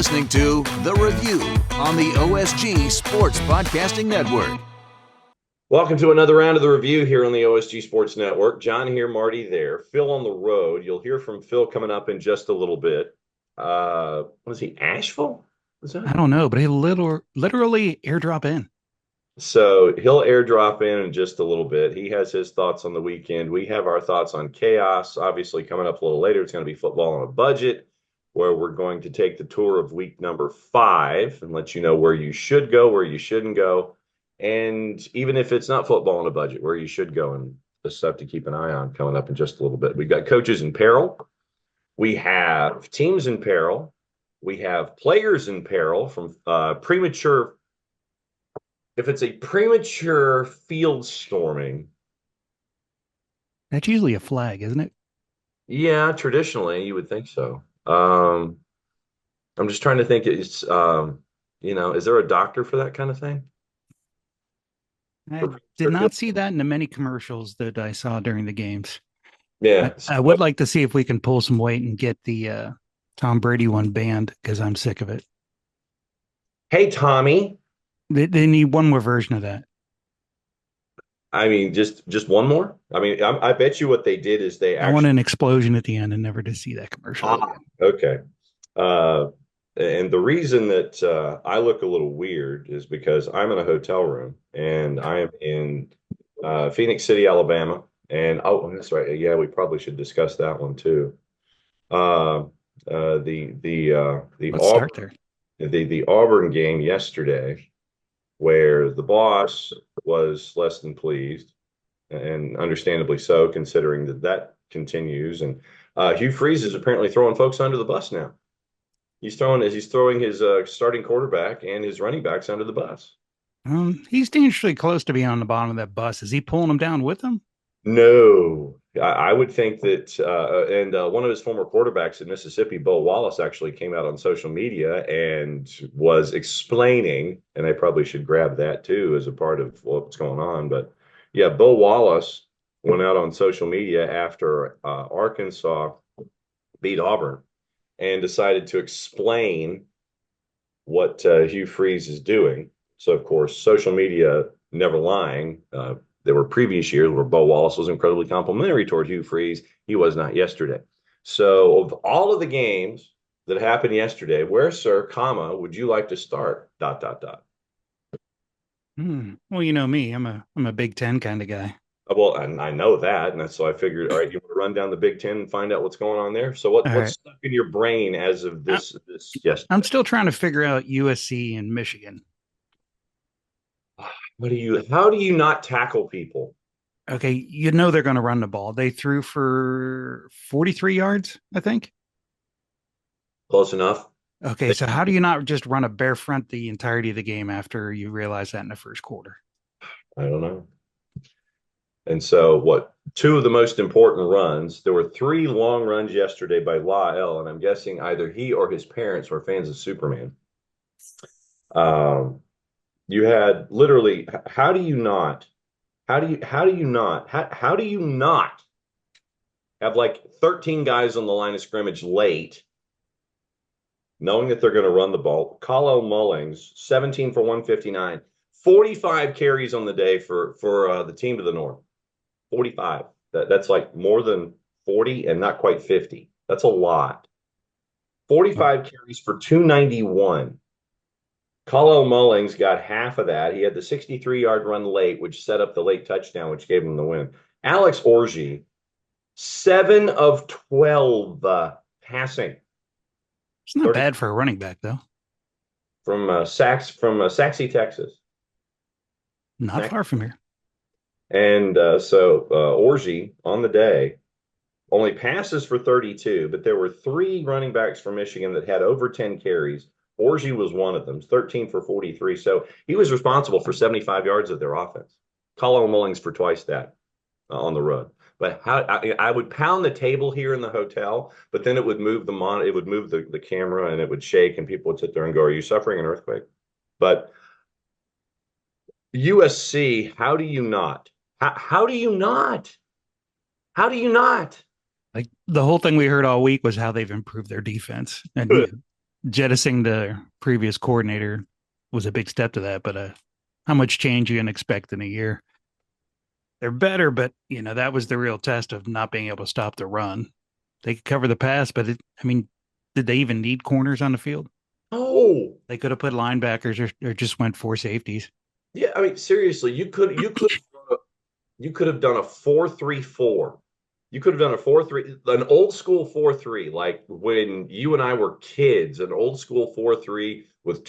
listening to The Review on the OSG Sports Podcasting Network. Welcome to another round of The Review here on the OSG Sports Network. John here, Marty there. Phil on the road. You'll hear from Phil coming up in just a little bit. Was he Asheville? Was that? I don't know, but he literally airdrop in. So he'll airdrop in just a little bit. He has his thoughts on the weekend. We have our thoughts on chaos. Obviously, coming up a little later, it's going to be football on a budget, where we're going to take the tour of week number 5 and let you know where you should go, where you shouldn't go. And even if it's not football on a budget, where you should go, and the stuff to keep an eye on coming up in just a little bit. We've got coaches in peril. We have teams in peril. We have players in peril from premature. If it's a premature field storming, that's usually a flag, isn't it? Yeah, traditionally you would think so. I'm just trying to think. It's is there a doctor for that kind of thing? I did not see that in the many commercials that I saw during the games. Yeah, I would like to see if we can pull some weight and get the Tom Brady one banned, because I'm sick of it. Hey, Tommy. They need one more version of that. I mean, just one more. I mean, I bet you what they did is I want an explosion at the end, and never to see that commercial again. Okay. And the reason that I look a little weird is because I'm in a hotel room and I am in Phoenix City, Alabama. And that's right. Yeah, we probably should discuss that one too. The Let's start there. The Auburn game yesterday, where the boss was less than pleased, and understandably so, considering that continues. And Hugh Freeze is apparently throwing folks under the bus now. He's throwing his starting quarterback and his running backs under the bus. He's dangerously close to being on the bottom of that bus. Is he pulling them down with him? No, I would think that, and one of his former quarterbacks in Mississippi, Bo Wallace, actually came out on social media and was explaining, and I probably should grab that too as a part of what's going on. But yeah, Bo Wallace went out on social media after Arkansas beat Auburn and decided to explain what Hugh Freeze is doing. So, of course, social media never lying. There were previous years where Bo Wallace was incredibly complimentary toward Hugh Freeze. He was not yesterday. So of all of the games that happened yesterday, where, sir, would you like to start? ... Well, you know me. I'm a Big Ten kind of guy. Well, I know that, and that's so I figured, all right, you want to run down the Big Ten and find out what's going on there? So what's stuck in your brain as of this yesterday? I'm still trying to figure out USC and Michigan. How do you not tackle people? Okay, you know they're going to run the ball. They threw for 43 yards, I think. Close enough. Okay, so how do you not just run a bare front the entirety of the game after you realize that in the first quarter? I don't know. And so two of the most important runs, there were 3 long runs yesterday by La'el, and I'm guessing either he or his parents were fans of Superman. You had literally, how do you not have like 13 guys on the line of scrimmage late, knowing that they're going to run the ball? Kyle Mullings, 17 for 159, 45 carries on the day for the team to the north. 45. That's like more than 40 and not quite 50. That's a lot. 45 carries for 291. Kyle Mullings got half of that. He had the 63-yard run late, which set up the late touchdown, which gave him the win. Alex Orji, 7 of 12 passing. It's not bad for a running back, though. From Saxe, Texas. Not far from here. And so Orji on the day only passes for 32, but there were 3 running backs from Michigan that had over 10 carries. Orji was one of them, 13 for 43. So he was responsible for 75 yards of their offense. Kyle Mullings for twice that on the road. But I would pound the table here in the hotel, but then it would move the camera, and it would shake, and people would sit there and go, "Are you suffering an earthquake?" But USC, how do you not? How do you not? How do you not? Like the whole thing we heard all week was how they've improved their defense. And Good. jettisoning the previous coordinator was a big step to that. But how much change you can expect in a year? They're better, but that was the real test of not being able to stop the run. They could cover the pass, but I mean, did they even need corners on the field? Oh, They could have put linebackers or just went four safeties. yeah. I mean, seriously, you could have done a 4-3-4. You could have done a 4-3, an old school 4-3, like when you and I were kids, an old school 4-3 with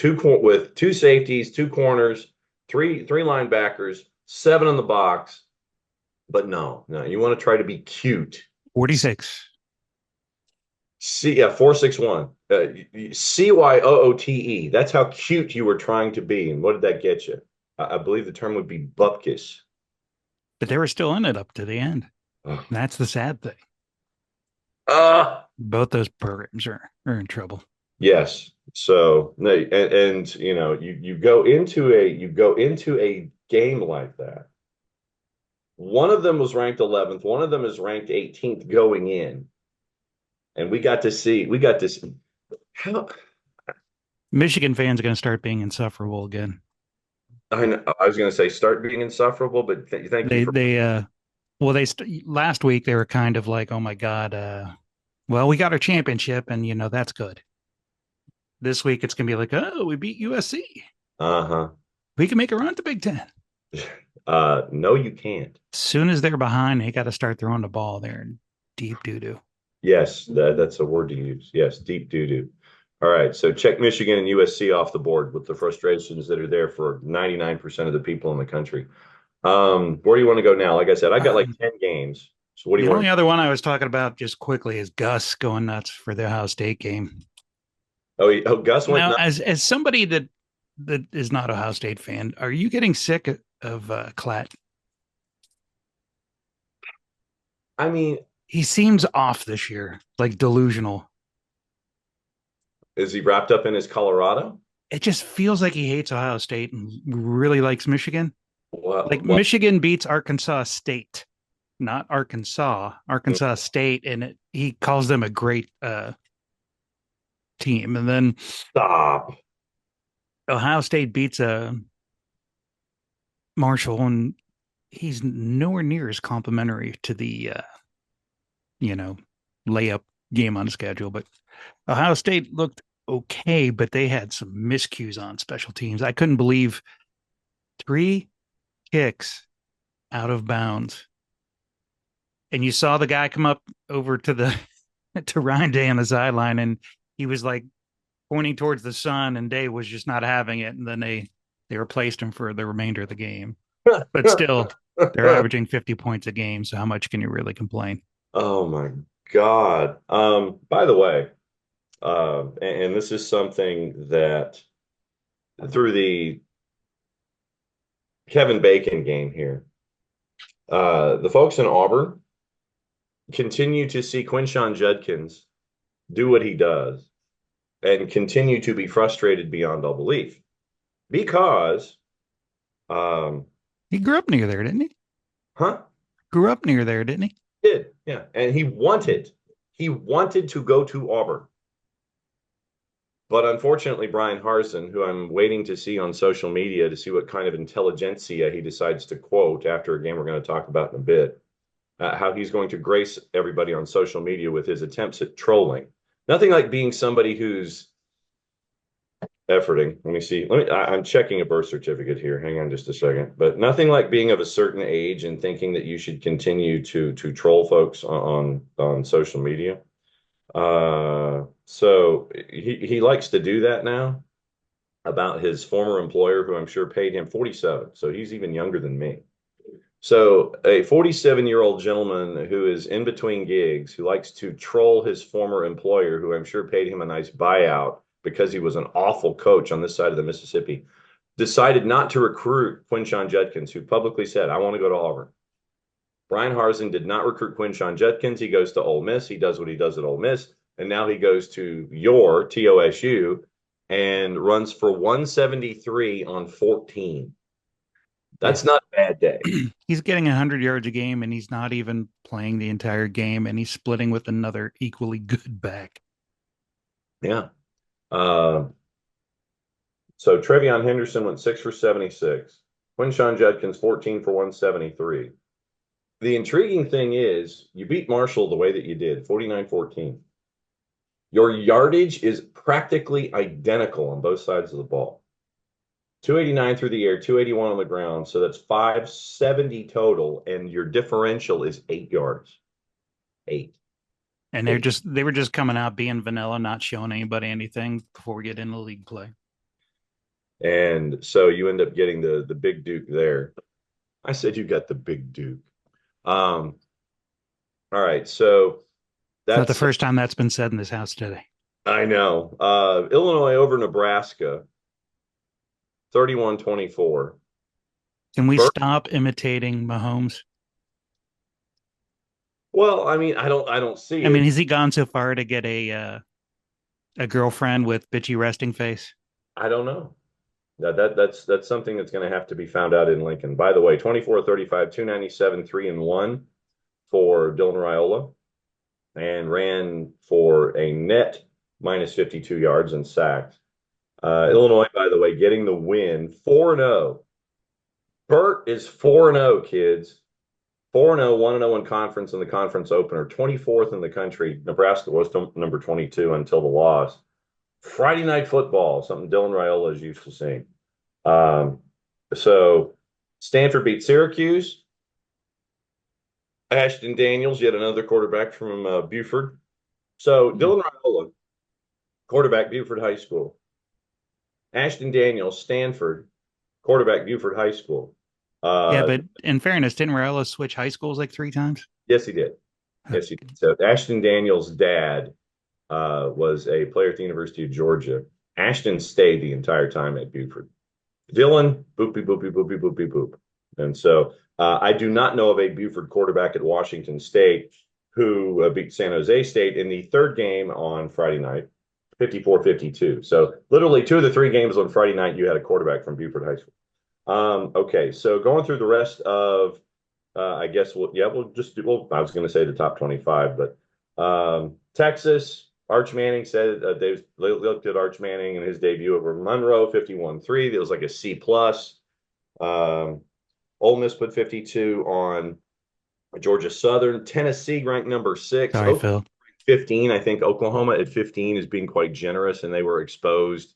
two safeties, two corners, three linebackers, seven in the box. But no, you want to try to be cute. 46. See, yeah, 4-6-1. CYOOTE. That's how cute you were trying to be. And what did that get you? I believe the term would be bupkis. But they were still in it up to the end. Oh. That's the sad thing. Both those programs are in trouble. Yes. So, and you go into a game like that. One of them was ranked 11th. One of them is ranked 18th going in, and we got to see how. Michigan fans are going to start being insufferable again. I know, I was going to say start being insufferable, but thank you for. Last week they were kind of like, oh my God, well, we got our championship and that's good. This week it's gonna be like, oh, we beat USC. Uh-huh. We can make a run to Big Ten. No, you can't. As soon as they're behind, they got to start throwing the ball there in deep doo-doo. Yes, that's a word to use. Yes, deep doo-doo. All right, so check Michigan and USC off the board with the frustrations that are there for 99% of the people in the country. Where do you want to go now? Like I said, I got like 10 games. So what do you want? The only other one I was talking about just quickly is Gus going nuts for the Ohio State game. Oh, Gus went now, nuts. As somebody that is not a Ohio State fan, are you getting sick of Klatt? I mean, he seems off this year, like delusional. Is he wrapped up in his Colorado? It just feels like he hates Ohio State and really likes Michigan. Well, Michigan beats Arkansas State, not Arkansas, Arkansas State, and he calls them a great team. And then stop. Ohio State beats Marshall, and he's nowhere near as complimentary to the layup game on the schedule. But Ohio State looked okay, but they had some miscues on special teams. I couldn't believe 3 kicks out of bounds. And you saw the guy come up over to Ryan Day on the sideline, and he was like pointing towards the sun, and Day was just not having it. And then they replaced him for the remainder of the game. But still, they're averaging 50 points a game. So how much can you really complain? Oh my God. By the way, and this is something that through the Kevin Bacon game here, the folks in Auburn continue to see Quinshon Judkins do what he does and continue to be frustrated beyond all belief because he grew up near there, didn't he? Huh? Grew up near there, didn't he? Did, yeah. And he wanted to go to Auburn. But unfortunately, Brian Harsin, who I'm waiting to see on social media to see what kind of intelligentsia he decides to quote after a game we're going to talk about in a bit, how he's going to grace everybody on social media with his attempts at trolling. Nothing like being somebody who's efforting. Let me see. I'm checking a birth certificate here. Hang on just a second. But nothing like being of a certain age and thinking that you should continue to troll folks on social media. So he likes to do that now about his former employer, who I'm sure paid him 47. So he's even younger than me. So a 47-year-old gentleman who is in between gigs, who likes to troll his former employer, who I'm sure paid him a nice buyout because he was an awful coach on this side of the Mississippi, decided not to recruit Quinshon Judkins, who publicly said, I want to go to Auburn. Brian Harsin did not recruit Quinshon Judkins. He goes to Ole Miss. He does what he does at Ole Miss. And now he goes to your TOSU and runs for 173 on 14. That's not a bad day. He's getting 100 yards a game, and he's not even playing the entire game, and he's splitting with another equally good back. Yeah. Uh, so Trevion Henderson went 6 for 76. Quinshawn Judkins 14 for 173. The intriguing thing is you beat Marshall the way that you did, 49-14. Your yardage is practically identical on both sides of the ball. 289 through the air, 281 on the ground. So that's 570 total, and your differential is 8 yards. 8. And they were just coming out being vanilla, not showing anybody anything before we get into league play. And so you end up getting the big Duke there. I said you got the big Duke. All right, so It's that's not the first time that's been said in this house today. I know. Illinois over Nebraska, 31-24. Can we stop imitating Mahomes? Well, I mean, I don't see I it. mean, has he gone so far to get a girlfriend with bitchy resting face? I don't know. That's something that's going to have to be found out in Lincoln. By the way, 24-35, 297, 3-1 for Dylan Raiola, and ran for a net minus 52 yards and sacked. Illinois, by the way, getting the win, 4-0. Burt is 4-0, kids. 4-0, 1-0 in conference in the conference opener, 24th in the country. Nebraska was number 22 until the loss. Friday night football, something Dylan Raiola is used to seeing. So Stanford beat Syracuse. Ashton Daniels, yet another quarterback from Buford. So Dylan Raiola, quarterback, Buford High School. Ashton Daniels, Stanford, quarterback, Buford High School. Yeah, but in fairness, didn't Raiola switch high schools like 3 times? Yes, he did. Yes, he did. So Ashton Daniels' dad was a player at the University of Georgia. Ashton stayed the entire time at Buford. Dylan, boopy, boopy, boopy, boopy, boop. And so I do not know of a Buford quarterback at Washington State who beat San Jose State in the third game on Friday night, 54-52. So literally 2 of the 3 games on Friday night, you had a quarterback from Buford High School. Okay, so going through the rest of, I guess we'll just do. Well, I was going to say the top 25, but Texas, Arch Manning said they looked at Arch Manning and his debut over Monroe, 51-3. It was like a C plus. Ole Miss put 52 on Georgia Southern. Tennessee ranked number 6. Sorry, Phil. 15. I think Oklahoma at 15 is being quite generous, and they were exposed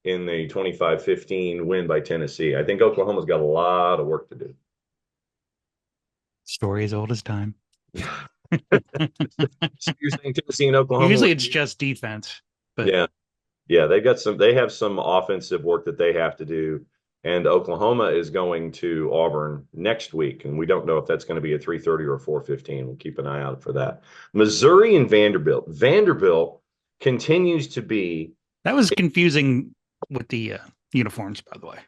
in the 25-15 win by Tennessee. I think Oklahoma's got a lot of work to do. Story as old as time. You're saying Tennessee and Oklahoma? Usually it's just defense. But yeah, they have some offensive work that they have to do. And Oklahoma is going to Auburn next week, and we don't know if that's going to be a 3:30 or 4:15. We'll keep an eye out for that. Missouri and Vanderbilt. Vanderbilt continues to be. That was confusing with the uniforms, by the way.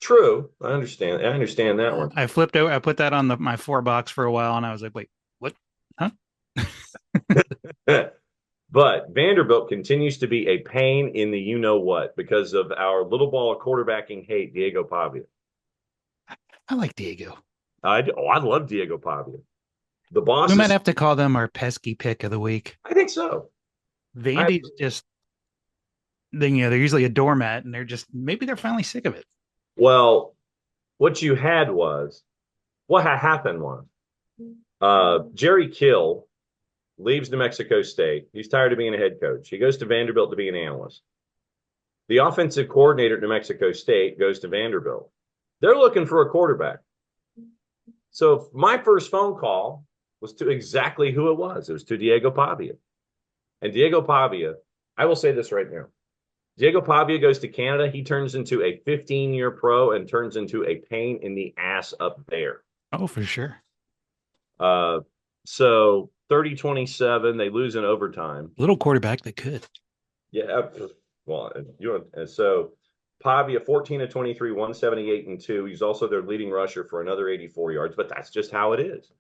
True. I understand that one. I flipped over. I put that on my 4 box for a while, and I was like, wait, what? Huh? But Vanderbilt continues to be a pain in the you-know-what because of our little ball quarterbacking hate, Diego Pavia. I like Diego. I love Diego Pavia. The boss. We might have to call them our pesky pick of the week. I think so. Vandy's just, they're usually a doormat, and maybe they're finally sick of it. Well, what happened was, Jerry Kill leaves New Mexico State. He's tired of being a head coach. He goes to Vanderbilt to be an analyst. The offensive coordinator at New Mexico State goes to Vanderbilt. They're looking for a quarterback. So my first phone call was to exactly who it was. It was to Diego Pavia. And Diego Pavia, I will say this right now. Diego Pavia goes to Canada. He turns into a 15-year pro and turns into a pain in the ass up there. Oh, for sure. So 30-27, they lose in overtime. Little quarterback that could. Yeah. Well, so Pavia 14-23, 178-2. He's also their leading rusher for another 84 yards, but that's just how it is.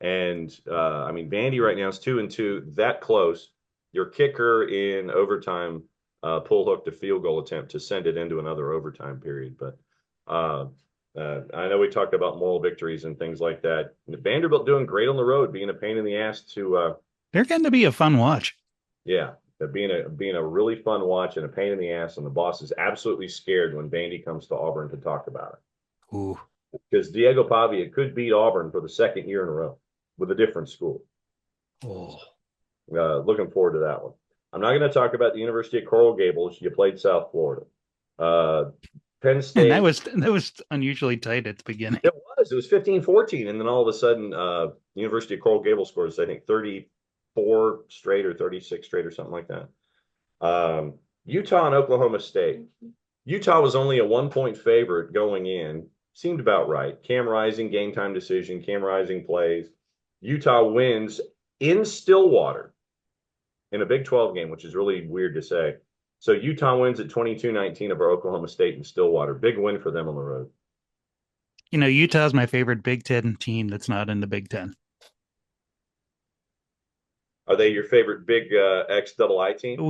And I mean, Vandy right now is 2-2, that close. Your kicker in overtime pull hooked a field goal attempt to send it into another overtime period. But I know we talked about moral victories and things like that. Vanderbilt doing great on the road, being a pain in the ass to. They're going to be a fun watch. Yeah, being a really fun watch and a pain in the ass, and the boss is absolutely scared when Vandy comes to Auburn to talk about it. Ooh. Because Diego Pavia could beat Auburn for the second year in a row with a different school. Oh. Looking forward to that one. I'm not going to talk about the University of Coral Gables. You played South Florida. Penn State. And that was unusually tight at the beginning. It was 15-14, and then all of a sudden, University of Coral Gables scores, I think, 34 straight or 36 straight or something like that. Utah and Oklahoma State. Utah was only a 1-point favorite going in. Seemed about right. Cam Rising, game time decision. Cam Rising plays. Utah wins in Stillwater in a Big 12 game, which is really weird to say. So Utah wins at 22-19 over Oklahoma State in Stillwater. Big win for them on the road. You know, Utah's my favorite Big Ten team that's not in the Big Ten. Are they your favorite Big XII team?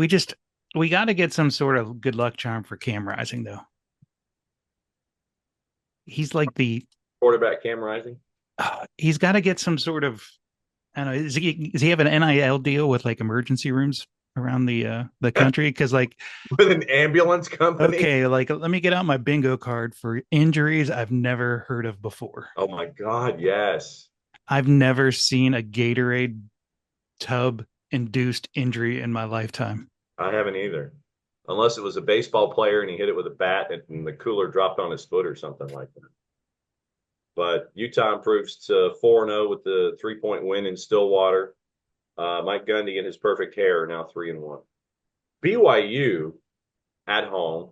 We got to get some sort of good luck charm for Cam Rising, though. He's like the quarterback, Cam Rising. He's got to get some sort of, I don't know. Does he have an NIL deal with like emergency rooms around the country? Because like with an ambulance company. Okay, like let me get out my bingo card for injuries I've never heard of before. Oh my God, yes. I've never seen a Gatorade tub induced injury in my lifetime. I haven't either. Unless it was a baseball player and he hit it with a bat and the cooler dropped on his foot or something like that. But Utah improves to 4-0 with the 3-point win in Stillwater. Mike Gundy and his perfect hair are now 3-1. BYU at home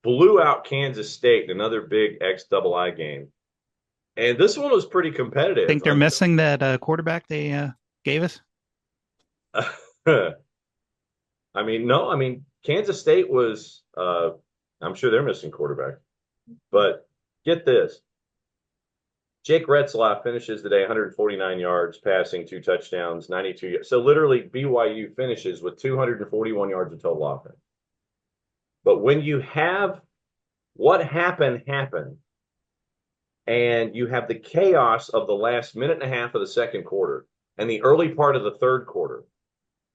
blew out Kansas State in another big XII game. And this one was pretty competitive. Think they're missing that quarterback they gave us? I mean, no. I mean, Kansas State was, I'm sure they're missing quarterback. But get this. Jake Retzlaff finishes the day 149 yards, passing 2 touchdowns, 92 yards. So literally BYU finishes with 241 yards of total offense. But when you have what happened, and you have the chaos of the last minute and a half of the second quarter and the early part of the third quarter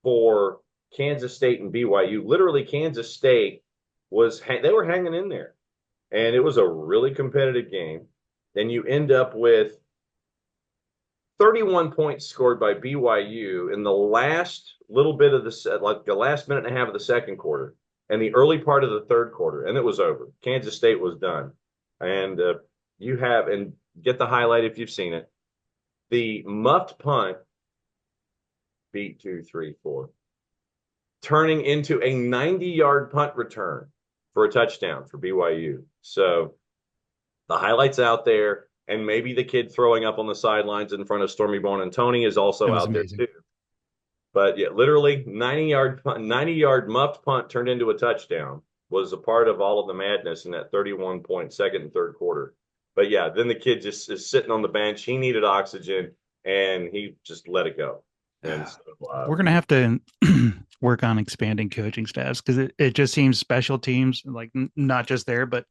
for Kansas State and BYU, literally Kansas State they were hanging in there. And it was a really competitive game. Then you end up with 31 points scored by BYU in the last little bit of the last minute and a half of the second quarter and the early part of the third quarter, and it was over. Kansas State was done. And and get the highlight if you've seen it. The muffed punt beat 2, 3, 4, turning into a 90-yard punt return for a touchdown for BYU. So the highlights out there, and maybe the kid throwing up on the sidelines in front of Stormy Buonantony is also out amazing there too. But yeah, literally 90-yard muffed punt turned into a touchdown was a part of all of the madness in that 31-point second and third quarter. But yeah, then the kid just is sitting on the bench. He needed oxygen, and he just let it go. And so, we're going to have to work on expanding coaching staffs because it just seems special teams, like not just there, but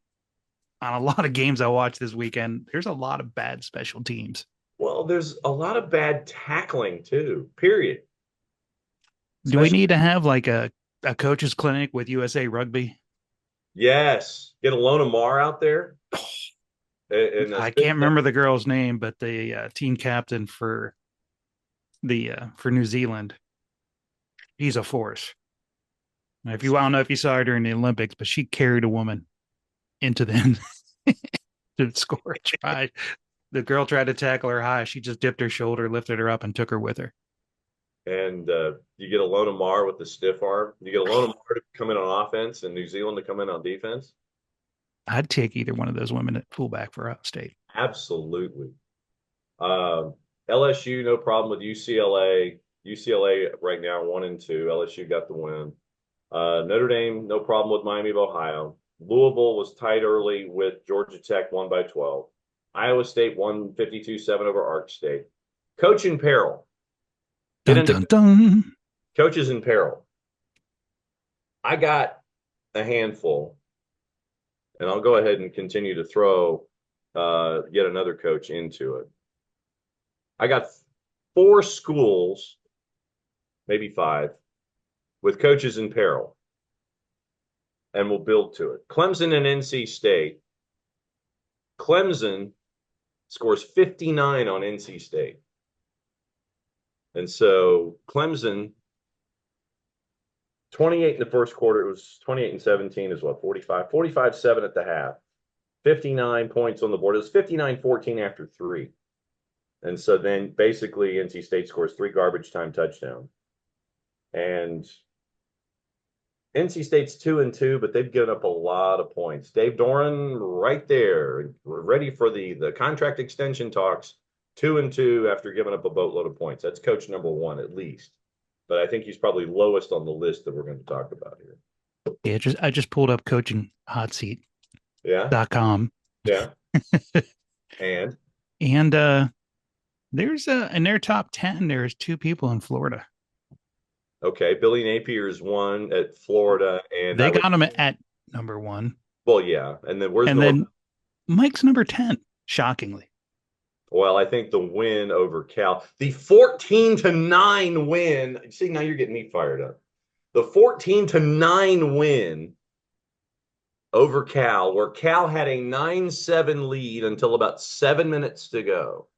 on a lot of games I watched this weekend, there's a lot of bad special teams. Well, there's a lot of bad tackling too, period. Do we need to have like a coach's clinic with USA Rugby? Yes. Get Alona Mar out there. I can't remember the girl's name, but the team captain for New Zealand, he's a force. I don't know if you saw her during the Olympics, but she carried a woman into the end to score a try. The girl tried to tackle her high. She just dipped her shoulder, lifted her up, and took her with her. And you get Alona Mar with the stiff arm. You get Alona Mar to come in on offense and New Zealand to come in on defense. I'd take either one of those women at fullback for Ohio State. Absolutely. LSU, no problem with UCLA. UCLA right now 1-2. LSU got the win. Notre Dame, no problem with Miami of Ohio. Louisville was tied early with Georgia Tech, won by 12. Iowa State won 52-7 over Ark State. Coach in peril. Dun, dun, dun. Coaches in peril. I got a handful, and I'll go ahead and continue to throw yet another coach into it. I got 4 schools, maybe 5, with coaches in peril, and we'll build to it. Clemson and NC State. Clemson scores 59 on NC State. And so Clemson, 28 in the first quarter, it was 28 and 17 is what, 45-7 at the half. 59 points on the board. It was 59-14 after 3. And so then basically NC State scores 3 garbage time touchdowns. And NC State's 2-2, but they've given up a lot of points. Dave Doran right there. We're ready for the contract extension talks. 2-2 after giving up a boatload of points. That's coach number 1 at least. But I think he's probably lowest on the list that we're going to talk about here. Yeah, I just pulled up coachinghotseat.com. Yeah. And there's in their top 10, there's 2 people in Florida. Okay, Billy Napier's 1 at Florida, and they got him at number 1. Well, yeah, and then then Mike's number 10, shockingly. Well, I think the win over Cal, the 14-9 win. See, now you're getting me fired up. The 14-9 win over Cal, where Cal had a 9-7 lead until about 7 minutes to go.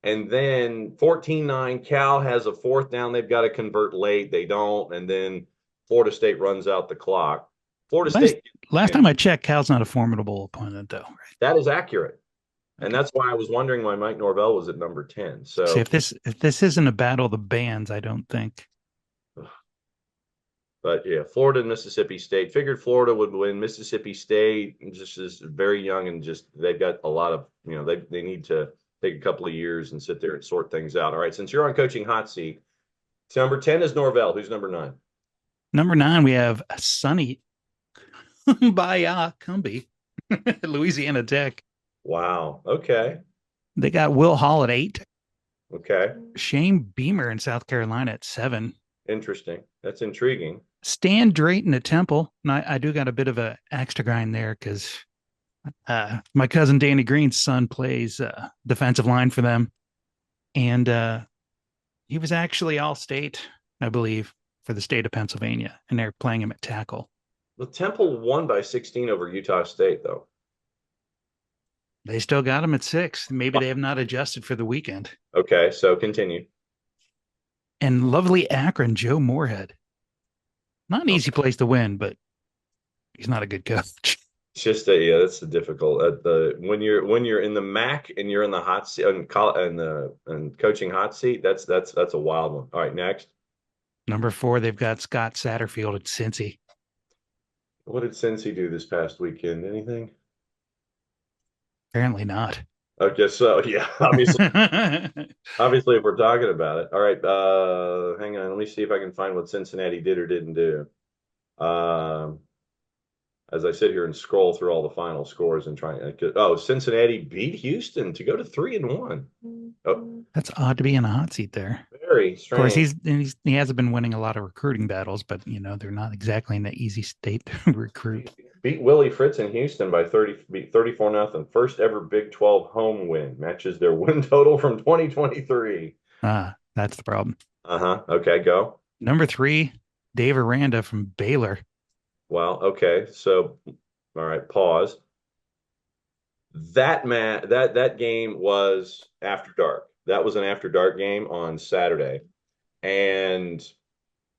And then 14-9, Cal has a 4th down. They've got to convert late. They don't. And then Florida State runs out the clock. Last time I checked, Cal's not a formidable opponent, though. Right? That is accurate. And that's why I was wondering why Mike Norvell was at number 10. So see, if this isn't a battle of the bands, I don't think. But yeah, Florida and Mississippi State. Figured Florida would win. Mississippi State just is very young and just they've got a lot of, they need to take a couple of years and sit there and sort things out. All right, since you're on coaching hot seat, number 10 is Norvell. Who's number 9? Number 9, we have Sonny Cumbie, Louisiana Tech. Wow. Okay. They got Will Hall at 8. Okay. Shane Beamer in South Carolina at 7. Interesting. That's intriguing. Stan Drayton at Temple. And I do got a bit of a axe to grind there because my cousin Danny Green's son plays defensive line for them. And he was actually All-State, I believe, for the state of Pennsylvania. And they're playing him at tackle. The Temple won by 16 over Utah State, though. They still got him at 6. Maybe they have not adjusted for the weekend. Okay, so continue. And lovely Akron, Joe Moorhead. Not an easy place to win, but he's not a good coach. It's just that's the difficult. When you're in the MAC and you're in the hot seat and coaching hot seat, that's a wild one. All right, next. Number 4, they've got Scott Satterfield at Cincy. What did Cincy do this past weekend? Anything? Apparently not. Okay, so yeah, obviously, if we're talking about it. All right, hang on. Let me see if I can find what Cincinnati did or didn't do. As I sit here and scroll through all the final scores and Cincinnati beat Houston to go to 3-1. Oh, that's odd to be in a hot seat there. Very strange. Of course, he hasn't been winning a lot of recruiting battles, but they're not exactly in the easy state to recruit. Beat Willie Fritz in Houston by 34-0. First ever Big 12 home win. Matches their win total from 2023. That's the problem. Okay, go. Number 3, Dave Aranda from Baylor. Well, okay. So, all right, pause. That game was after dark. That was an after dark game on Saturday. And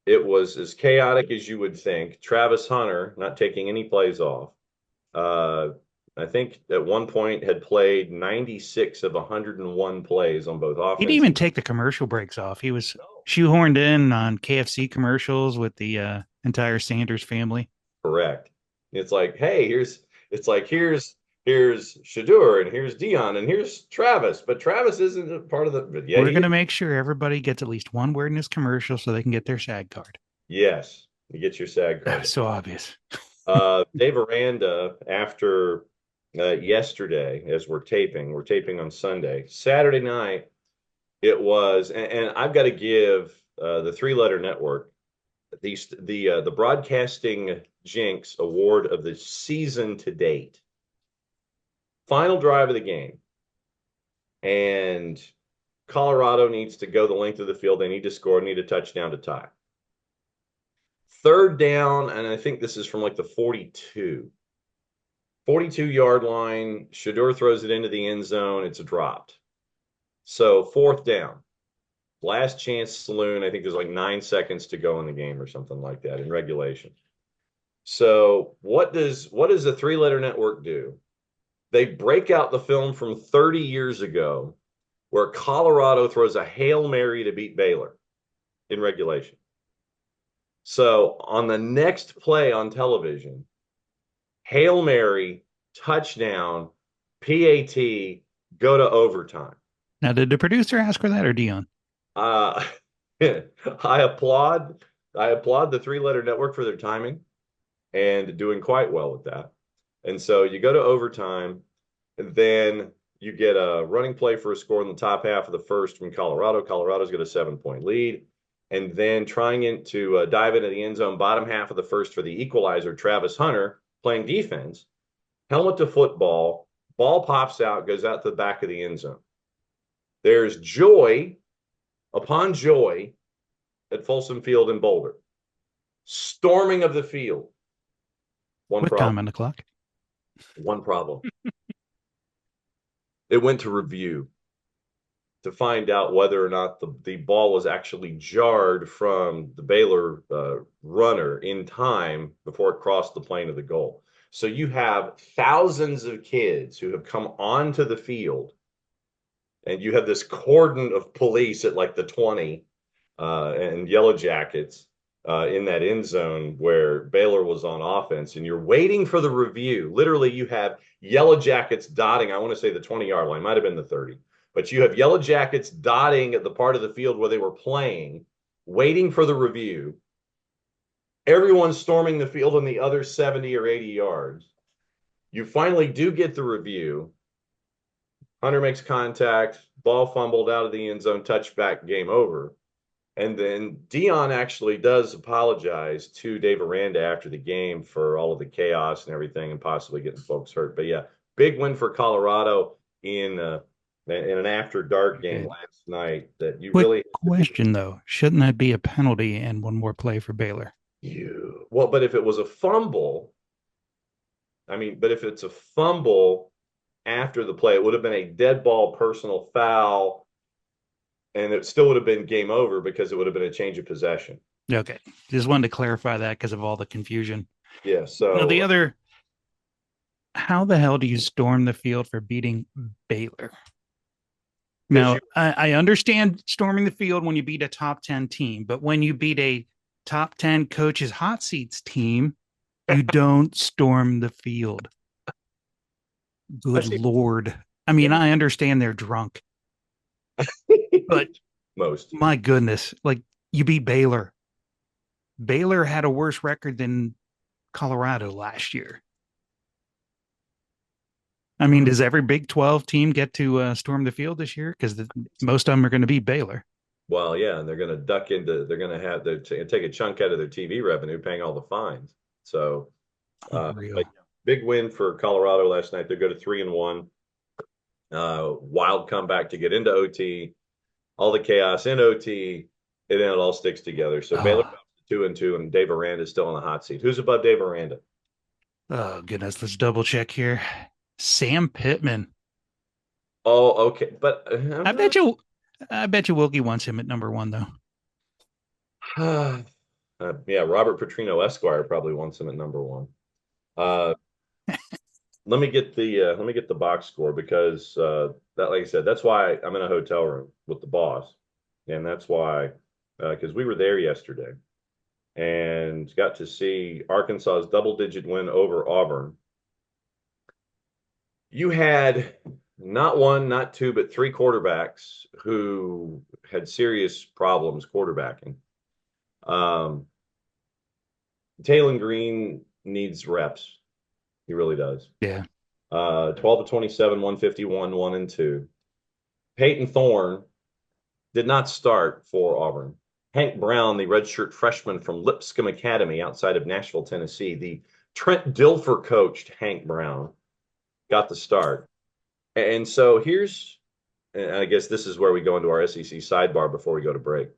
it was as chaotic as you would think. Travis Hunter not taking any plays off. I think at one point had played 96 of 101 plays on both offense. He didn't even take the commercial breaks off. He was shoehorned in on KFC commercials with the entire Sanders family. Correct. It's like, hey, here's Shedeur and here's Dion and here's Travis, but Travis isn't a part of the. But yeah, we're going to make sure everybody gets at least one word in this commercial so they can get their SAG card. Yes, you get your SAG card. So obvious. Dave Aranda, after yesterday, as we're taping on Sunday, Saturday night, it was, and I've got to give the 3-letter network the broadcasting jinx award of the season to date. Final drive of the game, and Colorado needs to go the length of the field. They need to score, need a touchdown to tie. Third down, and I think this is from like the 42-yard line. Shedeur throws it into the end zone. It's dropped. So fourth down, last chance saloon. I think there's like 9 seconds to go in the game or something like that in regulation. So what does the three-letter network do? They break out the film from 30 years ago where Colorado throws a Hail Mary to beat Baylor in regulation. So on the next play on television, Hail Mary, touchdown, PAT, go to overtime. Now, did the producer ask for that or Dion? Uh, I applaud the three-letter network for their timing and doing quite well with that. And so you go to overtime, and then you get a running play for a score in the top half of the first from Colorado. Colorado's got a 7-point lead. And then trying to dive into the end zone, bottom half of the first for the equalizer, Travis Hunter playing defense, helmet to football, ball pops out, goes out to the back of the end zone. There's joy upon joy at Folsom Field in Boulder. Storming of the field. What time on the clock? One problem. It went to review to find out whether or not the ball was actually jarred from the Baylor runner in time before it crossed the plane of the goal. So you have thousands of kids who have come onto the field, and you have this cordon of police at like the 20 and Yellow Jackets in that end zone where Baylor was on offense, and you're waiting for the review. Literally, you have Yellow Jackets dotting, I want to say the 20-yard line, might have been the 30, but you have Yellow Jackets dotting at the part of the field where they were playing, waiting for the review. Everyone's storming the field on the other 70 or 80 yards. You finally do get the review. Hunter makes contact, ball fumbled out of the end zone, touchback, game over. And then Dion actually does apologize to Dave Aranda after the game for all of the chaos and everything and possibly getting folks hurt. But yeah, big win for Colorado in an after dark game last night that you Quick really question though. Shouldn't that be a penalty and one more play for Baylor? Well, but if it was a fumble, but if it's a fumble after the play, it would have been a dead ball personal foul. And it still would have been game over because it would have been a change of possession. Okay. Just wanted to clarify that because of all the confusion. Yeah. So now how the hell do you storm the field for beating Baylor? Now, I understand storming the field when you beat a top 10 team, but when you beat a top 10 coaches hot seats team, you don't storm the field. Good Lord. I understand they're drunk. But my goodness, like you beat Baylor. Baylor had a worse record than Colorado last year. Does every Big 12 team get to storm the field this year? Because most of them are going to be Baylor. Well, yeah, and they're going to they're going to have to take a chunk out of their TV revenue, paying all the fines. So, big win for Colorado last night. They go to 3-1. Wild comeback to get into OT. All the chaos in OT, and then it all sticks together. So Baylor 2-2, and Dave Aranda is still in the hot seat. Who's above Dave Aranda? Oh goodness, let's double check here. Sam Pittman. Oh, okay, but I bet you Wilkie wants him at number 1 though. Yeah, Robert Petrino Esquire probably wants him at number 1. Let me get the box score because like I said, that's why I'm in a hotel room with the boss, and that's why because we were there yesterday and got to see Arkansas's double-digit win over Auburn. You had not one, not two, but 3 quarterbacks who had serious problems quarterbacking. Taylon Green needs reps. He really does. Yeah. 12 of 27, 151, 1-2. Peyton Thorne did not start for Auburn. Hank Brown, the redshirt freshman from Lipscomb Academy outside of Nashville, Tennessee, the Trent Dilfer coached Hank Brown, got the start. And so and I guess this is where we go into our SEC sidebar before we go to break.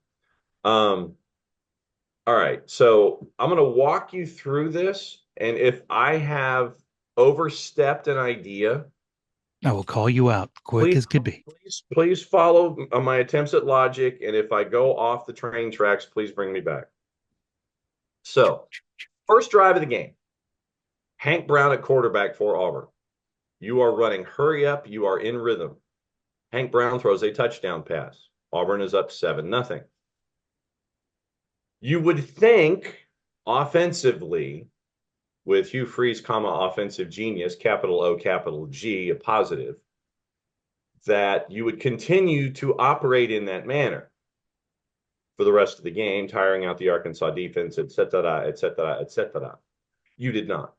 All right. So I'm going to walk you through this. And if I have overstepped an idea, I will call you out quick please, as could be. please follow my attempts at logic. And if I go off the train tracks, please bring me back. So, first drive of the game, Hank Brown at quarterback for Auburn. You are running hurry up. You are in rhythm. Hank Brown throws a touchdown pass. Auburn is up 7-0. You would think offensively, with Hugh Freeze, offensive genius, capital O, capital G, a positive, that you would continue to operate in that manner for the rest of the game, tiring out the Arkansas defense, et cetera, et cetera, et cetera. You did not.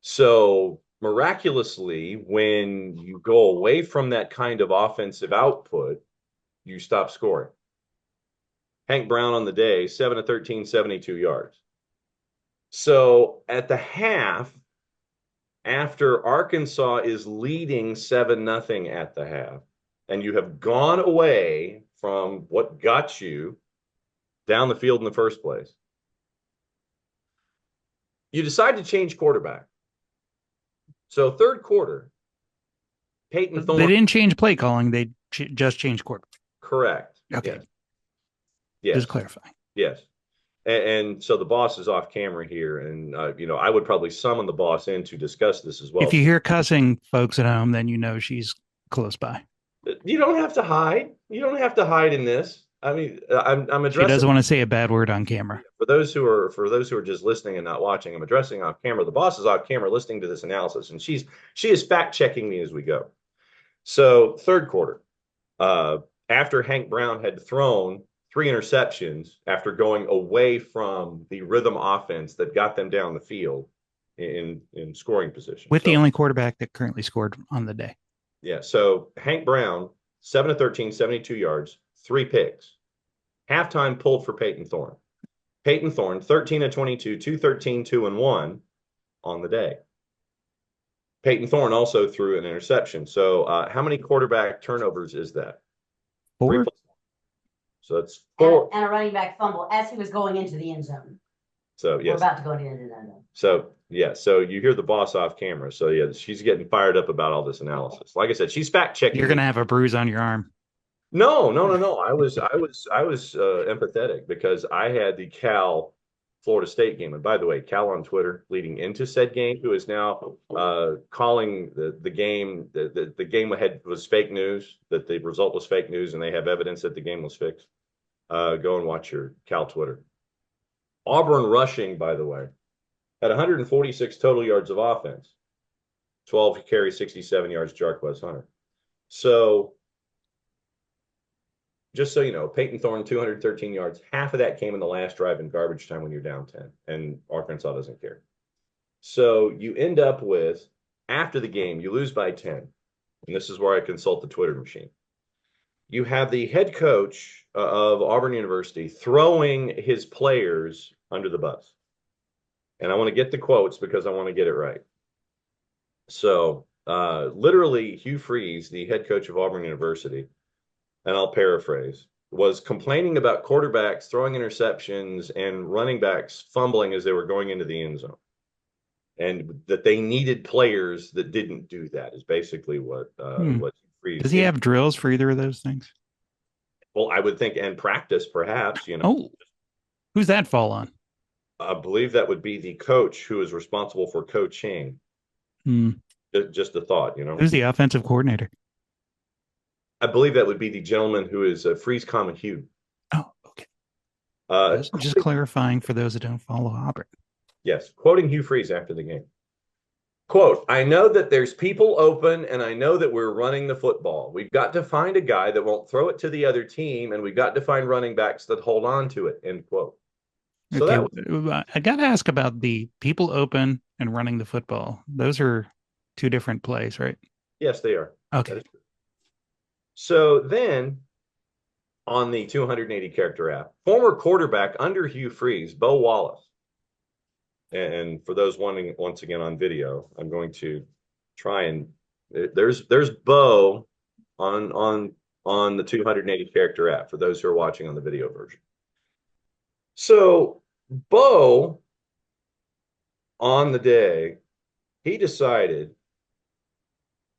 So miraculously, when you go away from that kind of offensive output, you stop scoring. Hank Brown on the day, 7 of 13, 72 yards. So at the half, after Arkansas is leading 7-0 at the half, and you have gone away from what got you down the field in the first place, you decide to change quarterback. So third quarter, Peyton Thorne. They didn't change play calling. They just changed quarterback. Correct. Okay. Yes. Just clarifying. Yes. And so the boss is off camera here, and I would probably summon the boss in to discuss this as well. If you hear cussing, folks at home, then you know she's close by. You don't have to hide. You don't have to hide in this. I mean, I'm addressing. She doesn't want to say a bad word on camera. For those who are just listening and not watching, I'm addressing off camera. The boss is off camera listening to this analysis, and she is fact checking me as we go. So third quarter, after Hank Brown had thrown 3 interceptions after going away from the rhythm offense that got them down the field in scoring position. With the only quarterback that currently scored on the day. Yeah. So Hank Brown, 7 of 13, 72 yards, 3 picks. Halftime pulled for Peyton Thorne. Peyton Thorne, 13 of 22, 213, 2-1 on the day. Peyton Thorne also threw an interception. So how many quarterback turnovers is that? 4. So that's 4. And a running back fumble as he was going into the end zone. So yes. We're about to go into the end zone. So yeah, so you hear the boss off camera. So yeah, she's getting fired up about all this analysis. Like I said, she's fact checking. You're gonna have a bruise on your arm. No. I was empathetic because I had the Cal Florida State game, and by the way, Cal on Twitter leading into said game, who is now calling the game the game ahead was fake news, that the result was fake news, and they have evidence that the game was fixed. Go and watch your Cal Twitter. Auburn rushing, by the way, had 146 total yards of offense, 12 carries, 67 yards, Jarquez Hunter. So just so you know, Peyton Thorne, 213 yards. Half of that came in the last drive in garbage time when you're down 10, and Arkansas doesn't care. So you end up with, after the game, you lose by 10. And this is where I consult the Twitter machine. You have the head coach of Auburn University throwing his players under the bus. And I want to get the quotes because I want to get it right. So literally, Hugh Freeze, the head coach of Auburn University, and I'll paraphrase, was complaining about quarterbacks throwing interceptions and running backs fumbling as they were going into the end zone. And that they needed players that didn't do that is basically what Freeze Does he have drills for either of those things? Well, I would think, and practice, perhaps, Oh, who's that fall on? I believe that would be the coach who is responsible for coaching. Just a thought, Who's the offensive coordinator? I believe that would be the gentleman who is Freeze Common Hugh. Oh, okay. Just clarifying for those that don't follow Auburn. Yes, quoting Hugh Freeze after the game. Quote, I know that there's people open, and I know that we're running the football. We've got to find a guy that won't throw it to the other team, and we've got to find running backs that hold on to it, end quote. So okay, I got to ask about the people open and running the football. Those are 2 different plays, right? Yes, they are. Okay. So then, on the 280 character app, former quarterback under Hugh Freeze, Bo Wallace. And for those wanting, once again, on video, I'm going to try and there's Bo on the 280 character app for those who are watching on the video version. So Bo, on the day, he decided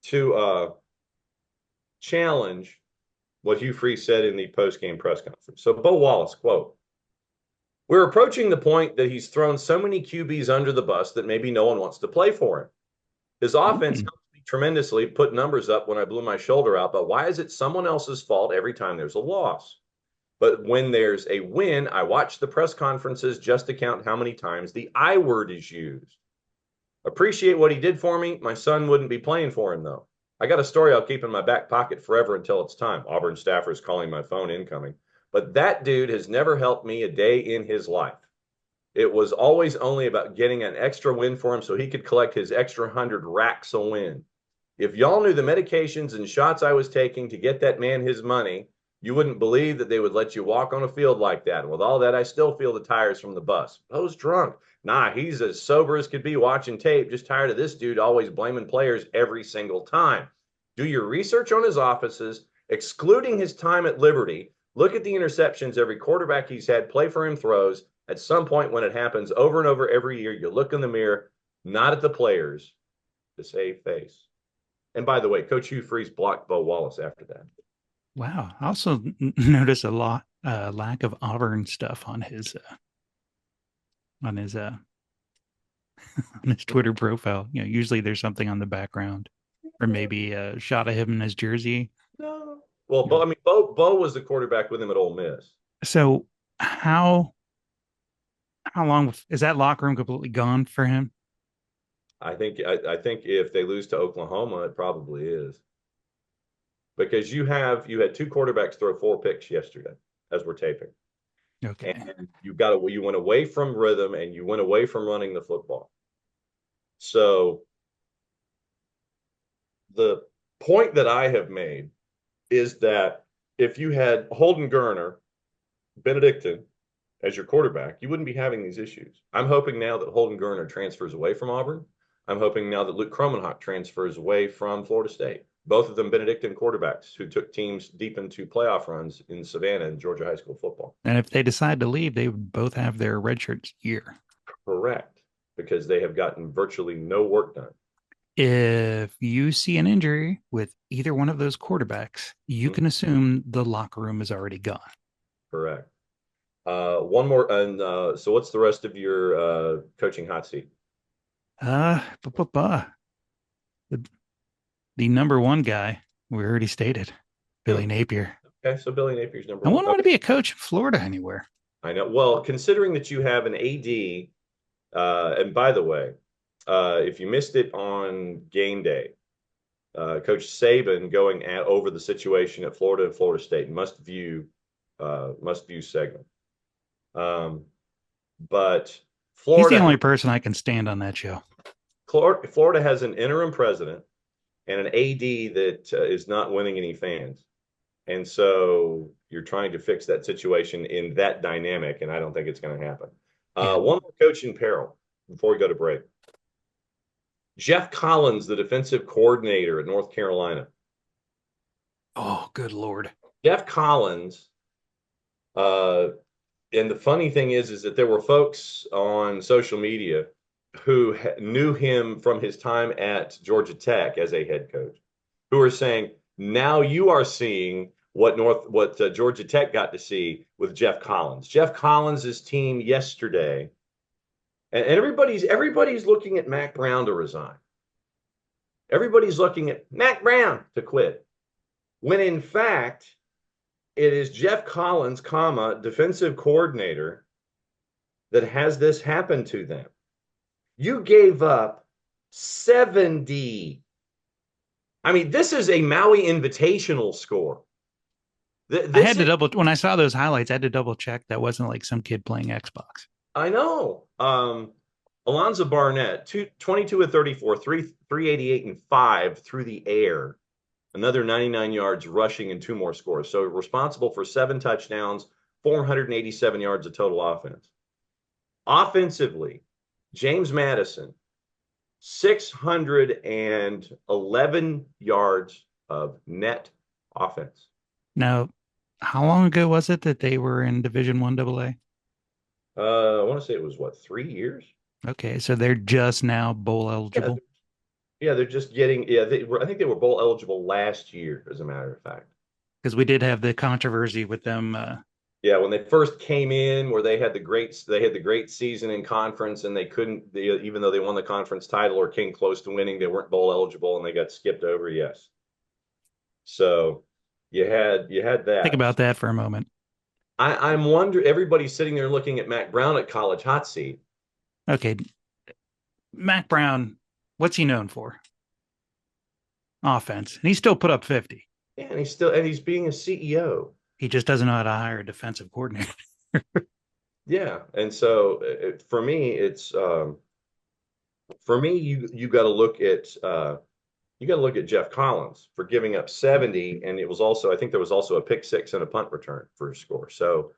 to challenge what Hugh Freeze said in the post-game press conference. So Bo Wallace, quote, "We're approaching the point that he's thrown so many QBs under the bus that maybe no one wants to play for him. His offense Mm. helped me tremendously, put numbers up when I blew my shoulder out, but why is it someone else's fault every time there's a loss? But when there's a win, I watch the press conferences just to count how many times the I word is used. Appreciate what he did for me. My son wouldn't be playing for him, though. I got a story I'll keep in my back pocket forever until it's time." Auburn staffer is calling my phone incoming. "But that dude has never helped me a day in his life. It was always only about getting an extra win for him so he could collect his extra 100 racks a win. If y'all knew the medications and shots I was taking to get that man his money, you wouldn't believe that they would let you walk on a field like that. And with all that, I still feel the tires from the bus." Bo's drunk. Nah, he's as sober as could be watching tape, just tired of this dude always blaming players every single time. Do your research on his offices, excluding his time at Liberty. Look at the interceptions every quarterback he's had play for him throws. At some point when it happens over and over every year, you look in the mirror, not at the players, to save face. And by the way, Coach Hugh Freeze blocked Bo Wallace after that. Wow. I also notice a lot lack of Auburn stuff on his on his on his Twitter profile. Usually there's something on the background, or maybe a shot of him in his jersey. No. Well, Bo was the quarterback with him at Ole Miss. So how long is that locker room completely gone for him? I think if they lose to Oklahoma, it probably is. Because you had two quarterbacks throw 4 picks yesterday as we're taping. Okay. And you went away from rhythm and you went away from running the football. So the point that I have made is that if you had Holden Geriner, Benedictine as your quarterback, you wouldn't be having these issues. I'm hoping now that Holden Geriner transfers away from Auburn. I'm hoping now that Luke Kromenhoek transfers away from Florida State. Both of them Benedictine quarterbacks who took teams deep into playoff runs in Savannah and Georgia high school football. And if they decide to leave, they would both have their redshirt year. Correct, because they have gotten virtually no work done. If you see an injury with either one of those quarterbacks, you can assume the locker room is already gone. Correct. One more, and so what's the rest of your coaching hot seat? The number one guy, we already stated, Billy Napier. Okay, so Billy Napier's number I one. wouldn't want to be a coach in Florida anywhere. I know. Well, considering that you have an AD, and by the way, if you missed it on game day, Coach Saban going over the situation at Florida and Florida State must view segment. But Florida, he's the only person I can stand on that show. Florida has an interim president and an AD that is not winning any fans. And so you're trying to fix that situation in that dynamic, and I don't think it's going to happen. One more coach in peril before we go to break. Jeff Collins, the defensive coordinator at North Carolina. Oh, good Lord. Jeff Collins, and the funny thing is that there were folks on social media who knew him from his time at Georgia Tech as a head coach, who are saying, now you are seeing what Georgia Tech got to see with Jeff Collins. Jeff Collins' team yesterday, and everybody's looking at Mack Brown to resign. Everybody's looking at Mack Brown to quit. When in fact, it is Jeff Collins, defensive coordinator, that has this happen to them. You gave up 70. I mean, this is a Maui Invitational score. I had to when I saw those highlights, I had to double check that wasn't like some kid playing Xbox. I know. Alonzo Barnett, 22 of 34, 388 and 5 through the air. Another 99 yards rushing and 2 more scores. So responsible for 7 touchdowns, 487 yards of total offense. Offensively, James Madison, 611 yards of net offense. Now, how long ago was it that they were in Division I AA? I want to say it was 3 years? Okay, so they're just now bowl Yeah, eligible. yeah, they're just getting. Yeah, I think they were bowl eligible last year, as a matter of fact. Because we did have the controversy with them. Yeah, when they first came in, where they had the great season in conference, and they couldn't, even though they won the conference title or came close to winning, they weren't bowl eligible, and they got skipped over. Yes, so you had Think that. about that for a moment. I'm wondering. Everybody's sitting there looking at Mac Brown at college hot seat. Okay, Mac Brown, what's he known for? Offense, and he still put up 50. Yeah, and he's being a CEO. He just doesn't know how to hire a defensive coordinator. Yeah, and so for me, you got to look at Jeff Collins for giving up 70, and I think there was also a pick six and a punt return for a score. So